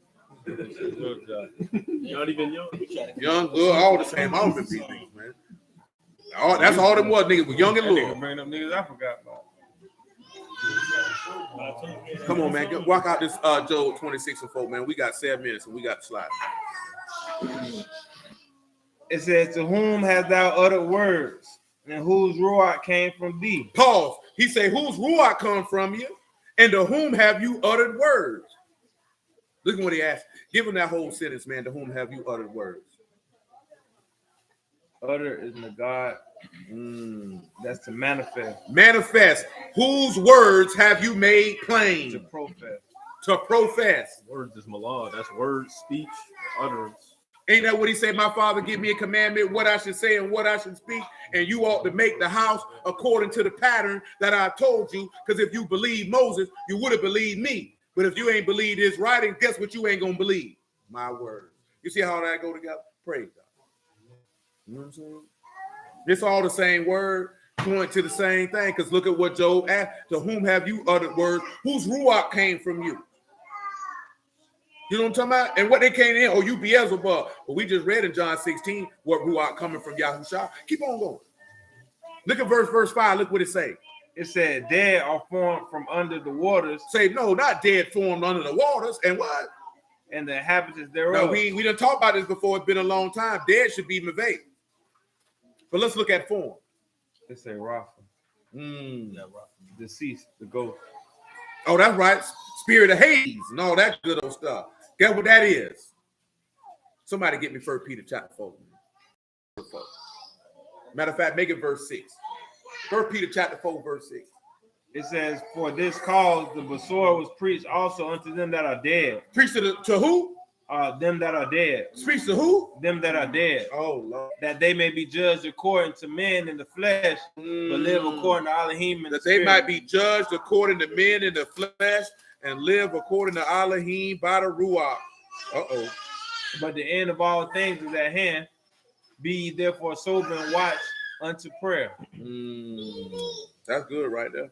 Not even young. Young, good, all the same. I don't remember these things, man. Oh, that's all them was, niggas was young and That nigga little. bringing up niggas I forgot about. Come on, man. Walk out this Job 26:4, man. We got 7 minutes and we got to slide. It says, to whom hast thou uttered words, and whose ruach came from thee? Pause. He say, whose ruach come from you, and to whom have you uttered words? Look at what he asked. Give him that whole sentence, man. To whom have you uttered words? Utter is Nagad. That's to manifest. Manifest. Whose words have you made plain? To profess. To profess. Words is malad. That's words, speech, utterance. Ain't that what he said? My father give me a commandment, what I should say and what I should speak. And you ought to make the house according to the pattern that I told you. Because if you believe Moses, you would have believed me. But if you ain't believe his writing, guess what you ain't going to believe? My word. You see how that go together? Praise God. You know what I'm saying? It's all the same word, point to the same thing. Because look at what Job asked. To whom have you uttered words? Whose ruach came from you? You know what I'm talking about? And what they came in, oh, you Beelzebub. But we just read in John 16 what ruach coming from Yahushua. Keep on going. Look at verse 5. Look what it say. It said, dead are formed from under the waters. Say, no, not dead formed under the waters. And what? And the inhabitants thereof. No, we done talked about this before. It's been a long time. Dead should be Mavate. But let's look at form. It say Rapha. Deceased, the ghost. Oh, that's right. Spirit of Hades and all that good old stuff. Guess what that is? Somebody get me 1 Peter chapter 4. Matter of fact, make it verse 6. 1 Peter chapter 4, verse 6. It says, for this cause the Besor was preached also unto them that are dead. Preach to who? Them that are dead. Preach to who? Them that are dead. Oh, Lord. That they may be judged according to men in the flesh, but live according to Elohim in the That they spirit. might be judged according to men in the flesh and live according to Elohim by the Ruach. Uh-oh. But the end of all things is at hand. Be ye therefore sober and watch unto prayer. That's good right there.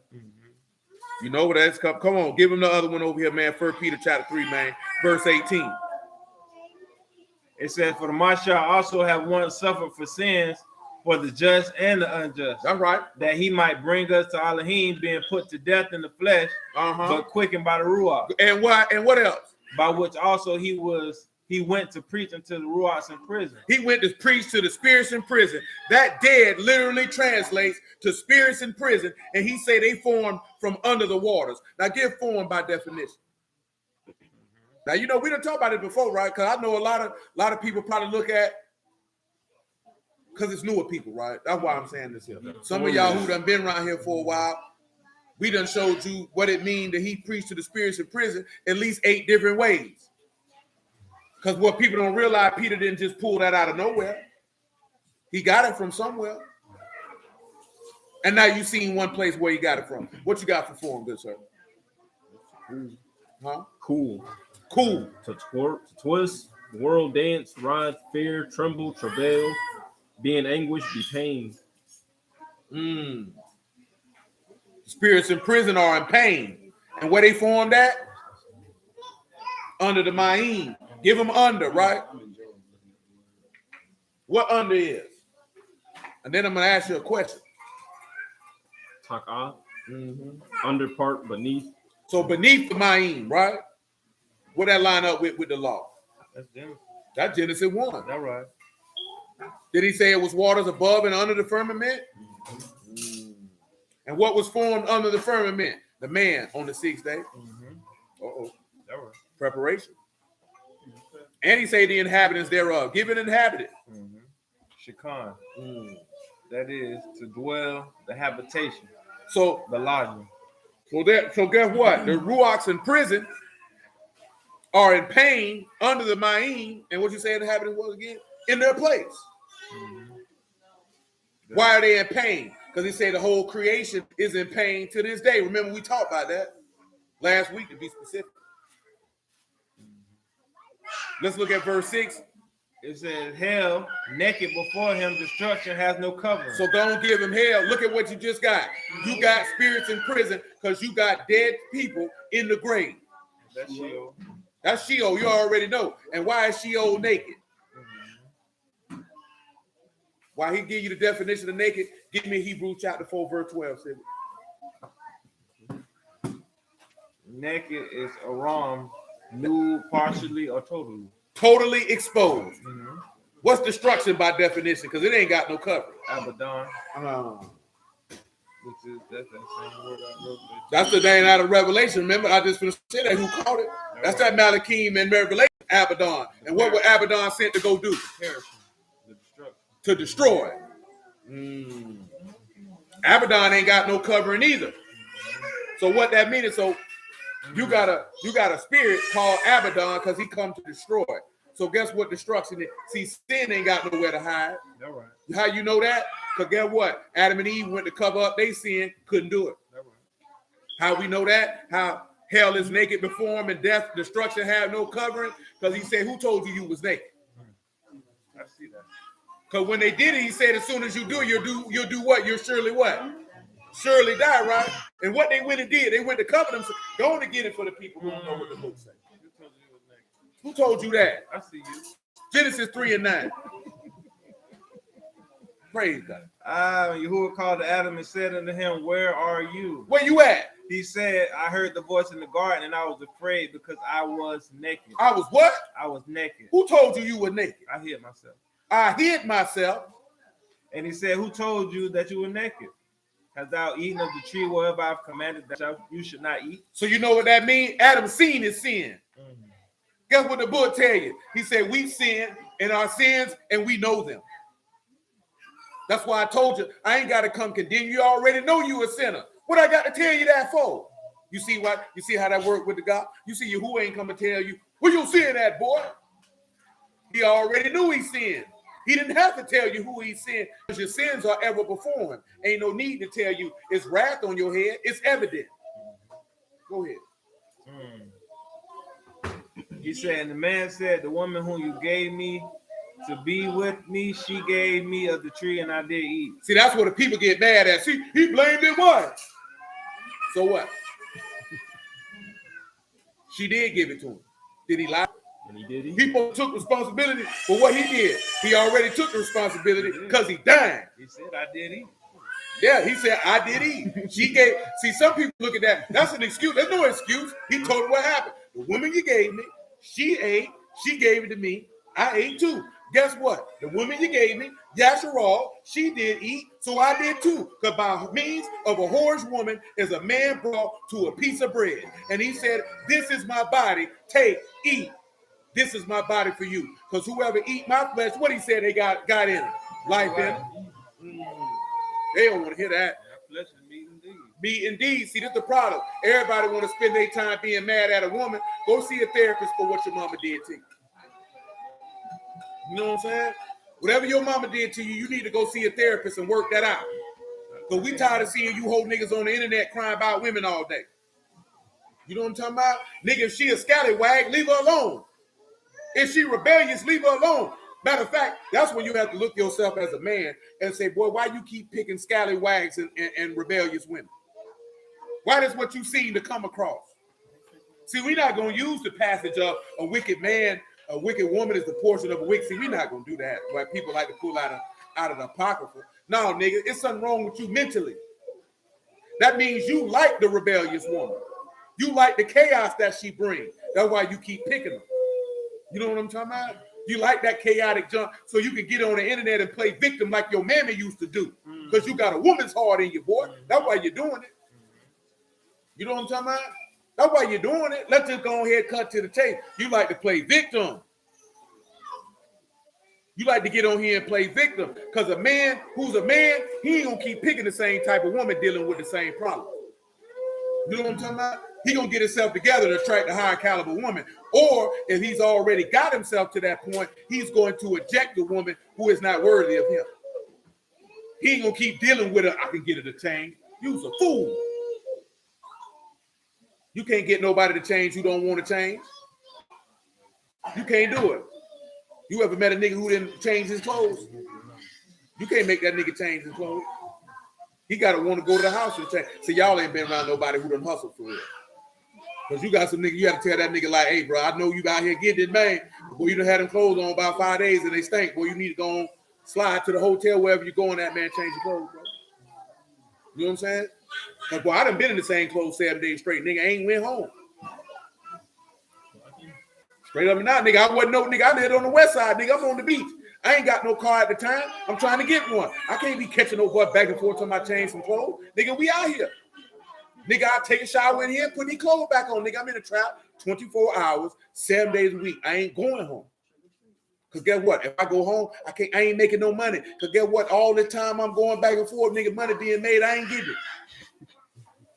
You know what that's come. Come on, give him the other one over here, man. 1 Peter chapter 3, man, verse 18. It says, for the Mashiach also have once suffered for sins, for the just and the unjust. That's right. That he might bring us to Elohim, being put to death in the flesh, but quickened by the Ruach. And what? And what else? By which also he went to preach unto the Ruachs in prison. He went to preach to the spirits in prison. That dead literally translates to spirits in prison. And he said they formed from under the waters. Now give form by definition. Now, you know, we done talked about it before, right? Because I know a lot of people probably look at, because it's newer people, right? That's why I'm saying this here. Some of y'all who done been around here for a while, we done showed you what it means that he preached to the spirits in prison at least 8 different ways. Because what people don't realize, Peter didn't just pull that out of nowhere. He got it from somewhere. And now you seen one place where he got it from. What you got for form, good sir? Huh? Cool. Cool. To twist, whirl, dance, ride, fear, tremble, travail, be in anguish, be pain. Spirits in prison are in pain. And where they formed at? Under the Ma'im. Give them under, right? What under is? And then I'm going to ask you a question. Tak'ah. Under part, beneath. So beneath the Ma'im, right? What that line up with the law? That's Genesis. That's Genesis 1. That's right. Did he say it was waters above and under the firmament? And what was formed under the firmament? The man on the 6th day. Uh-oh. That's right. Preparation. And he said the inhabitants thereof. Give it inhabited. Shekan. That is to dwell, the habitation, So, the lodging. so guess what? The Ruachs in prison are in pain under the Ma'im. And what you say the inhabitants was again? In their place. Why are they in pain? Because he said the whole creation is in pain to this day. Remember, we talked about that last week, to be specific. Let's look at verse 6. It says, hell, naked before him, destruction has no covering. So don't give him hell. Look at what you just got. You got spirits in prison because you got dead people in the grave. That's Sheol. That's Sheol. You already know. And why is Sheol naked? While he give you the definition of naked, give me Hebrews chapter 4, verse 12. Naked is aram, nude, partially or totally. Totally exposed. Mm-hmm. What's destruction by definition? Because it ain't got no cover. Abaddon. Which is that's that same word I wrote. That's the name out of Revelation. Remember, I just finished saying that. Who called it? That's that Malachim in Revelation, Abaddon. And what was Abaddon sent to go do? The destruction. To destroy. Abaddon ain't got no covering either. So what that means is, so you got a spirit called Abaddon because he come to destroy. So guess what destruction is? See, sin ain't got nowhere to hide. All right. How you know that? Because guess what? Adam and Eve went to cover up their sin, couldn't do it. All right. How we know that? How hell is naked before him and death, destruction have no covering? Because he said, who told you was naked? I see that. Because when they did it, he said, as soon as you do it, you'll do what? You'll surely what? Surely die, right? And what they went and did, they went to cover themselves. Go on and get it for the people who don't know what the book says. Who told you that? I see you. Genesis 3 and 9. Praise God. Yahuwah called to Adam and said unto him, where are you? Where you at? He said, I heard the voice in the garden and I was afraid because I was naked. I was what? I was naked. Who told you were naked? I hid myself. I hid myself. And he said, who told you that you were naked? Hast thou eaten of the tree wherever I've commanded that you should not eat? So you know what that means? Adam seen his sin. Mm-hmm. Guess what the book tell you? He said, we sin in our sins and we know them. That's why I told you, I ain't got to come condemn you. You already know you a sinner. What I got to tell you that for? You see what? You see how that work with the God? You see who ain't come and tell you, who you sin at, boy? He already knew he sinned. He didn't have to tell you who he sinned because your sins are ever before him. Ain't no need to tell you it's wrath on your head. It's evident. Go ahead. He said, and the man said, the woman whom you gave me to be with me, she gave me of the tree and I did eat. See, that's what the people get mad at. See, he blamed his wife. So what? She did give it to him. Did he lie? And he did eat. People took responsibility for what he did. He already took the responsibility because he died. He said, I did eat. Yeah, he said, I did eat. She gave. See, some people look at that. That's an excuse. There's no excuse. He told her what happened. The woman you gave me, she ate. She gave it to me. I ate too. Guess what? The woman you gave me, Yasharal, she did eat, so I did too. Because by means of a whorish woman is a man brought to a piece of bread. And he said, this is my body. Take, eat. This is my body for you. Because whoever eat my flesh, what he said they got in it? Life in it. They don't want to hear that. Flesh is meat indeed. Meat indeed. See, this is the problem. Everybody want to spend their time being mad at a woman. Go see a therapist for what your mama did to you. You know what I'm saying? Whatever your mama did to you, you need to go see a therapist and work that out. Because we tired of seeing you whole niggas on the internet crying about women all day. You know what I'm talking about? Nigga, if she a scallywag, leave her alone. If she rebellious, leave her alone. Matter of fact, that's when you have to look yourself as a man and say, boy, why you keep picking scallywags and rebellious women? Why that's what you seem to come across? See, we're not going to use the passage of a wicked man, a wicked woman is the portion of a wicked. See, we're not going to do that. Why people like to pull out of the Apocrypha. No, nigga, it's something wrong with you mentally. That means you like the rebellious woman. You like the chaos that she brings. That's why you keep picking them. You know what I'm talking about? You like that chaotic junk so you can get on the internet and play victim like your mammy used to do. Because you got a woman's heart in you, boy. That's why you're doing it. You know what I'm talking about? That's why you're doing it. Let's just go ahead and cut to the chase. You like to play victim. You like to get on here and play victim. Because a man who's a man, he ain't going to keep picking the same type of woman dealing with the same problem. You know what I'm talking about? He going to get himself together to attract a higher caliber woman. Or if he's already got himself to that point, he's going to eject the woman who is not worthy of him. He ain't going to keep dealing with her. I can get her to change. You's a fool. You can't get nobody to change who don't want to change. You can't do it. You ever met a nigga who didn't change his clothes? You can't make that nigga change his clothes. He got to want to go to the house and change. See, y'all ain't been around nobody who done hustle for real. Because you got some nigga, you have to tell that nigga like, hey, bro, I know you out here getting it, man. Boy, you done had them clothes on about 5 days and they stink. Boy, you need to go on, slide to the hotel, wherever you're going at, man, change your clothes, bro. You know what I'm saying? Because, boy, I done been in the same clothes 7 days straight. Nigga, ain't went home. Straight up and out, nigga. I wasn't no nigga. I lived on the west side, nigga. I'm on the beach. I ain't got no car at the time. I'm trying to get one. I can't be catching no boy back and forth till I change some clothes. Nigga, we out here. Nigga, I take a shower in here, put these clothes back on. Nigga, I'm in the trap 24 hours, 7 days a week. I ain't going home. Because guess what? If I go home, I ain't making no money. Because guess what? All the time I'm going back and forth, nigga, money being made, I ain't getting it.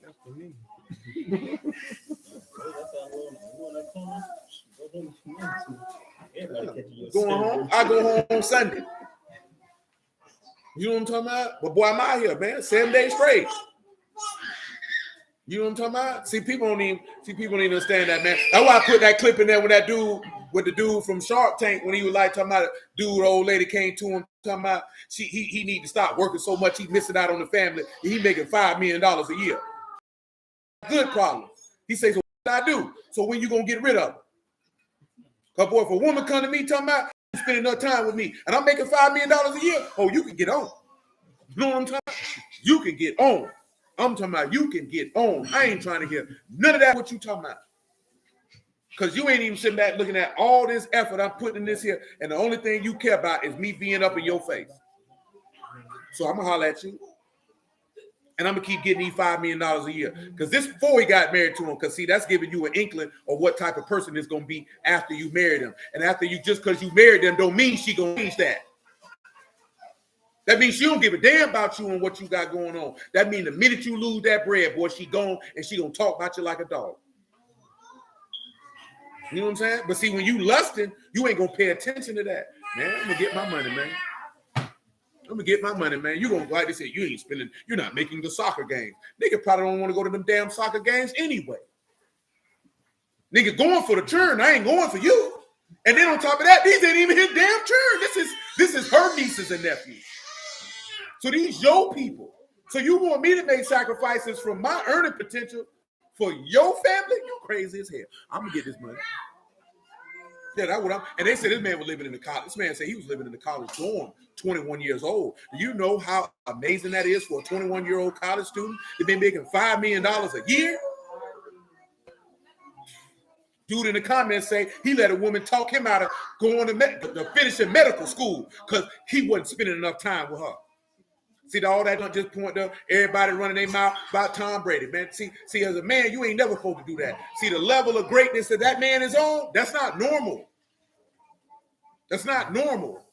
That's for me. Going home, I go home on Sunday. You know what I'm talking about? But boy, I'm out here, man. 7 days straight. You know what I'm talking about? See, people don't even understand that, man. That's why I put that clip in there with the dude from Shark Tank when he was like talking about the old lady came to him talking about he need to stop working so much he's missing out on the family. He making $5 million a year. Good problem. He says, so what I do? So when you gonna get rid of her? Cause boy, if a woman come to me talking about spending enough time with me and I'm making $5 million a year, oh, you can get on. You know what I'm talking about? You can get on. I'm talking about you can get on. I ain't trying to hear none of that what you talking about. Because you ain't even sitting back looking at all this effort I'm putting in this here, and the only thing you care about is me being up in your face. So I'm going to holler at you. And I'm going to keep getting these $5 million a year. Because this before he got married to him, because see, that's giving you an inkling of what type of person it's going to be after you marry them. And after you, just because you married them don't mean she going to change that. That means she don't give a damn about you and what you got going on. That means the minute you lose that bread, boy, she gone and she gonna talk about you like a dog. You know what I'm saying? But see, when you lusting, you ain't gonna pay attention to that. Man, I'm gonna get my money, man. I'm gonna get my money, man. You gonna like they say you ain't spending, you're not making the soccer games. Nigga probably don't want to go to them damn soccer games anyway. Nigga going for the churn, I ain't going for you. And then on top of that, these ain't even his damn churn. This is her nieces and nephews. So these your people. So you want me to make sacrifices from my earning potential for your family? You crazy as hell. I'm gonna get this money. Yeah, that's what I'm. And they said this man was living in the college. This man said he was living in the college dorm, 21 years old. Do you know how amazing that is for a 21-year-old college student to be making $5 million a year? Dude in the comments say he let a woman talk him out of going to finishing medical school because he wasn't spending enough time with her. See, all that don't just point to everybody running their mouth about Tom Brady, man. See, as a man, you ain't never supposed to do that. See, the level of greatness that man is on, that's not normal. That's not normal.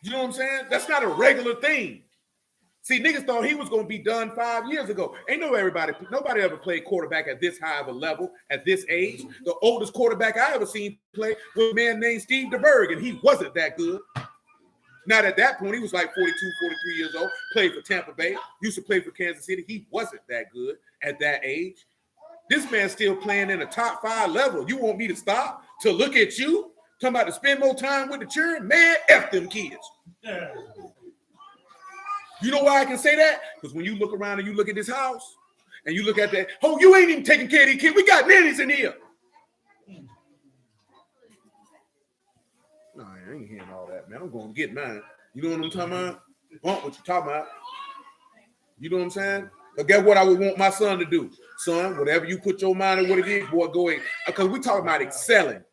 You know what I'm saying? That's not a regular thing. See, niggas thought he was going to be done 5 years ago. Ain't nobody ever played quarterback at this high of a level at this age. The oldest quarterback I ever seen play was a man named Steve DeBerg, and he wasn't that good. Not at that point, he was like 42, 43 years old, played for Tampa Bay, used to play for Kansas City. He wasn't that good at that age. This man's still playing in a top 5 level. You want me to stop to look at you? Talking about to spend more time with the children? Man, F them kids. You know why I can say that? Because when you look around and you look at this house and you look at that, oh, you ain't even taking care of these kids. We got nannies in here. No, I ain't hearing all that, man. I'm going to get mine. You know what I'm talking about? Want what you talking about. You know what I'm saying? But guess what I would want my son to do? Son, whatever you put your mind on what it is, boy, go ahead. Because we talking about excelling.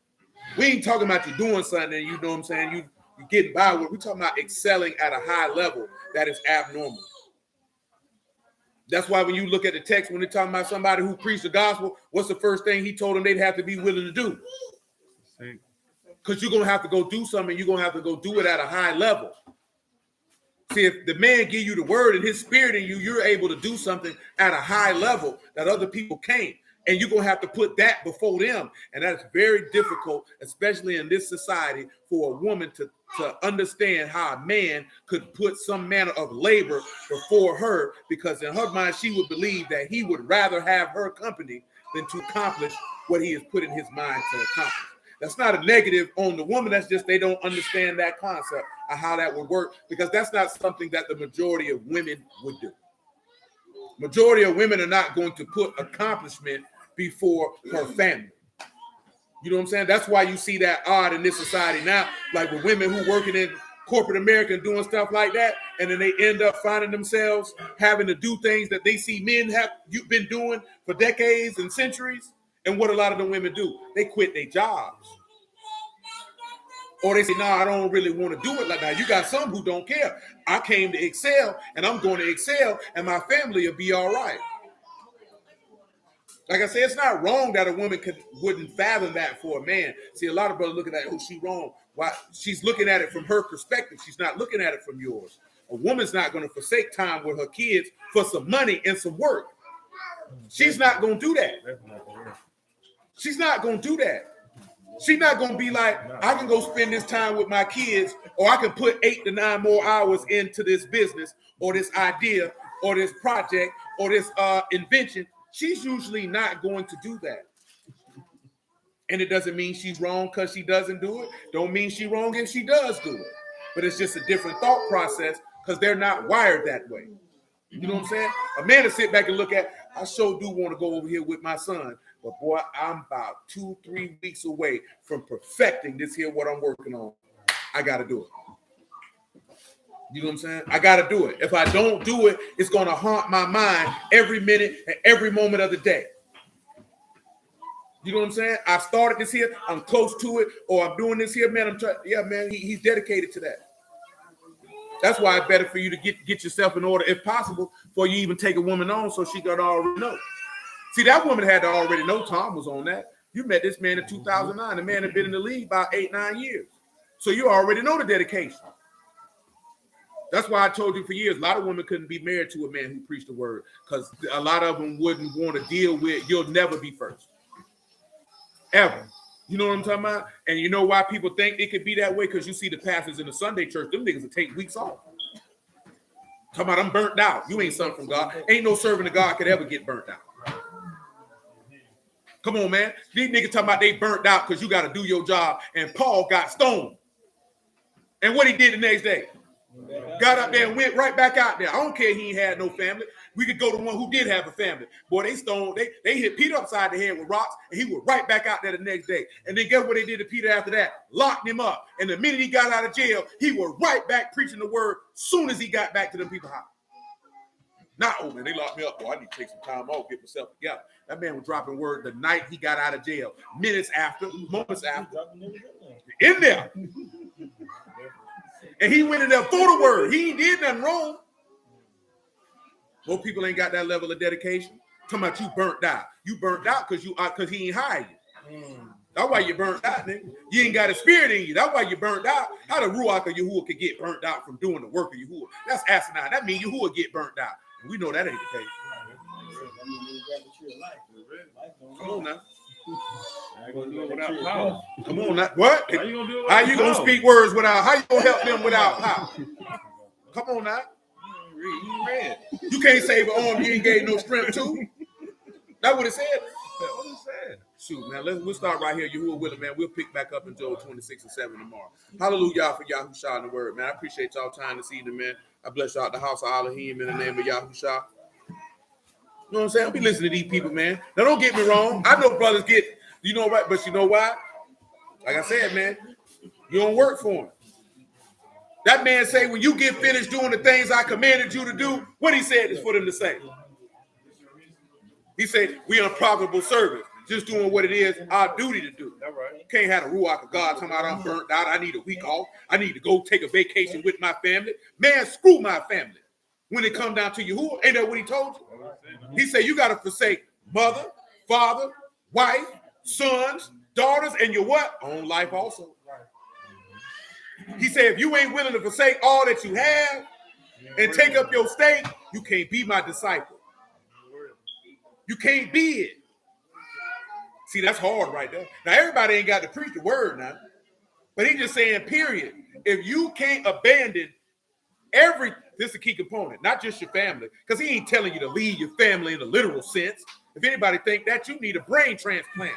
We ain't talking about you doing something and you know what I'm saying? You getting by with. We talking about excelling at a high level that is abnormal. That's why when you look at the text, when they're talking about somebody who preached the gospel, what's the first thing he told them they'd have to be willing to do? Because you're going to have to go do something. You're going to have to go do it at a high level. See, if the man give you the word and his spirit in you, you're able to do something at a high level that other people can't. And you're going to have to put that before them. And that's very difficult, especially in this society, for a woman to understand how a man could put some manner of labor before her, because in her mind, she would believe that he would rather have her company than to accomplish what he has put in his mind to accomplish. That's not a negative on the woman. That's just they don't understand that concept of how that would work, because that's not something that the majority of women would do. Majority of women are not going to put accomplishment before her family. You know what I'm saying? That's why you see that odd in this society now, like with women who working in corporate America and doing stuff like that, and then they end up finding themselves having to do things that they see men have been doing for decades and centuries. And what a lot of the women do, they quit their jobs. Or they say, no, I don't really want to do it like that. You got some who don't care. I came to excel, and I'm going to excel, and my family will be all right. Like I said, it's not wrong that a woman wouldn't fathom that for a man. See, a lot of brothers looking at, oh, she wrong. Why? She's looking at it from her perspective. She's not looking at it from yours. A woman's not going to forsake time with her kids for some money and some work. She's not going to do that. She's not going to do that. She's not going to be like, I can go spend this time with my kids, or I can put 8 to 9 more hours into this business or this idea or this project or this invention. She's usually not going to do that. And it doesn't mean she's wrong because she doesn't do it. Don't mean she's wrong if she does do it. But it's just a different thought process because they're not wired that way. You know what I'm saying? A man to sit back and look at, I sure do want to go over here with my son. But boy, I'm about 2-3 weeks away from perfecting this here, what I'm working on. I got to do it. You know what I'm saying? I got to do it. If I don't do it, it's going to haunt my mind every minute and every moment of the day. You know what I'm saying? I started this here. I'm close to it. Or I'm doing this here, man. I'm trying. Yeah, man, he's dedicated to that. That's why it's better for you to get yourself in order, if possible, before you even take a woman on so she got to already know. See, that woman had to already know Tom was on that. You met this man in 2009. The man had been in the league about 8-9 years. So you already know the dedication. That's why I told you for years, a lot of women couldn't be married to a man who preached the word because a lot of them wouldn't want to deal with, you'll never be first. Ever. You know what I'm talking about? And you know why people think it could be that way? Because you see the pastors in the Sunday church, them niggas will take weeks off. Talking about, I'm burnt out. You ain't something from God. Ain't no servant of God could ever get burnt out. Come on, man. These niggas talking about they burnt out because you got to do your job. And Paul got stoned. And what he did the next day? Got up there and went right back out there. I don't care he ain't had no family. We could go to one who did have a family. Boy, they stoned. They hit Peter upside the head with rocks, and he was right back out there the next day. And then guess what they did to Peter after that? Locked him up. And the minute he got out of jail, he was right back preaching the word soon as he got back to them people's house. Not, oh, man, they locked me up. Boy, I need to take some time off, get myself together. That man was dropping word the night he got out of jail. Minutes after, moments after. In there. And he went in there for the word. He ain't did nothing wrong. Most people ain't got that level of dedication. Talking about you burnt out. You burnt out because he ain't hired you. That's why you burnt out, nigga. You ain't got a spirit in you. That's why you burnt out. How the Ruach of Yahuwah could get burnt out from doing the work of Yahuwah? That's asinine. That means Yahuwah get burnt out. And we know that ain't the case. Come on now. Come on now. What? How you gonna speak words without? How you gonna help them without power? Come on now. You can't save an arm you ain't gave no strength to. That's what it said. What it said. Shoot, man. We'll start right here. Yahuwah willing, man. We'll pick back up in Joel 26:7 tomorrow. Hallelujah for Yahushua in the word, man. I appreciate y'all time this evening, man. I bless y'all at the house of Elohim in the name of Yahushua. You know what I'm saying? I'll be listening to these people, man. Now, don't get me wrong. I know brothers get, you know what, but you know why? Like I said, man, you don't work for him. That man say, when you get finished doing the things I commanded you to do, what he said is for them to say. He said, we unprofitable servants, just doing what it is our duty to do. That's right. You can't have a Ruach of God talking about I'm burnt out. I need a week off. I need to go take a vacation with my family. Man, screw my family. When it come down to Yahuwah, ain't that what he told you? He said, you got to forsake mother, father, wife, sons, daughters, and your what? Own life also. He said, if you ain't willing to forsake all that you have and take up your stake, you can't be my disciple. You can't be it. See, that's hard right there. Now, everybody ain't got to preach the word now. But he's just saying, period. If you can't abandon this is a key component, not just your family, because he ain't telling you to leave your family in the literal sense. If anybody think that, you need a brain transplant.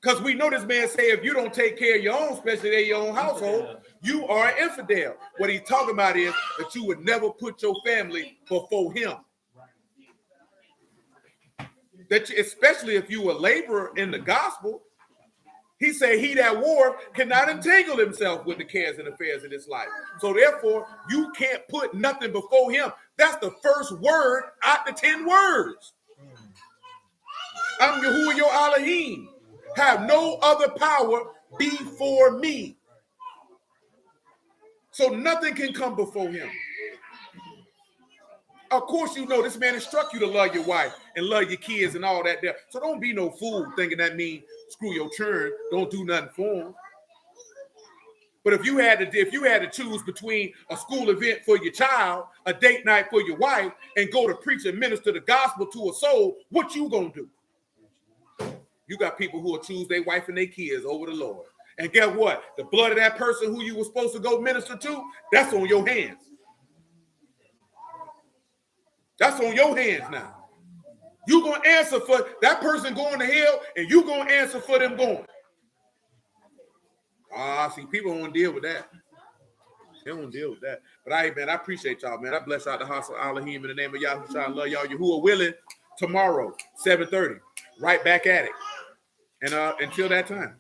Because we know this man say, if you don't take care of your own, especially your own household, you are an infidel. What he's talking about is that you would never put your family before him. That you, especially if you a laborer in the gospel, He said, he that warreth cannot entangle himself with the cares and affairs of this life. So therefore, you can't put nothing before him. That's the first word out the 10 words. I'm Yahuwah your Elohim. Have no other power before me. So nothing can come before him. Of course, you know this man instruct you to love your wife and love your kids and all that there. So don't be no fool thinking that means screw your churn, don't do nothing for them. But if you had to choose between a school event for your child, a date night for your wife, and go to preach and minister the gospel to a soul, what you gonna do? You got people who will choose their wife and their kids over the Lord. And guess what? The blood of that person who you were supposed to go minister to, that's on your hands. That's on your hands now. You're going to answer for that person going to hell, and you're going to answer for them going. See, people don't deal with that. They don't deal with that. But man, I appreciate y'all, man. I bless y'all the house of Elohim in the name of Yahushua. I love y'all. Yahuwah willing, tomorrow, 7:30. Right back at it. And until that time.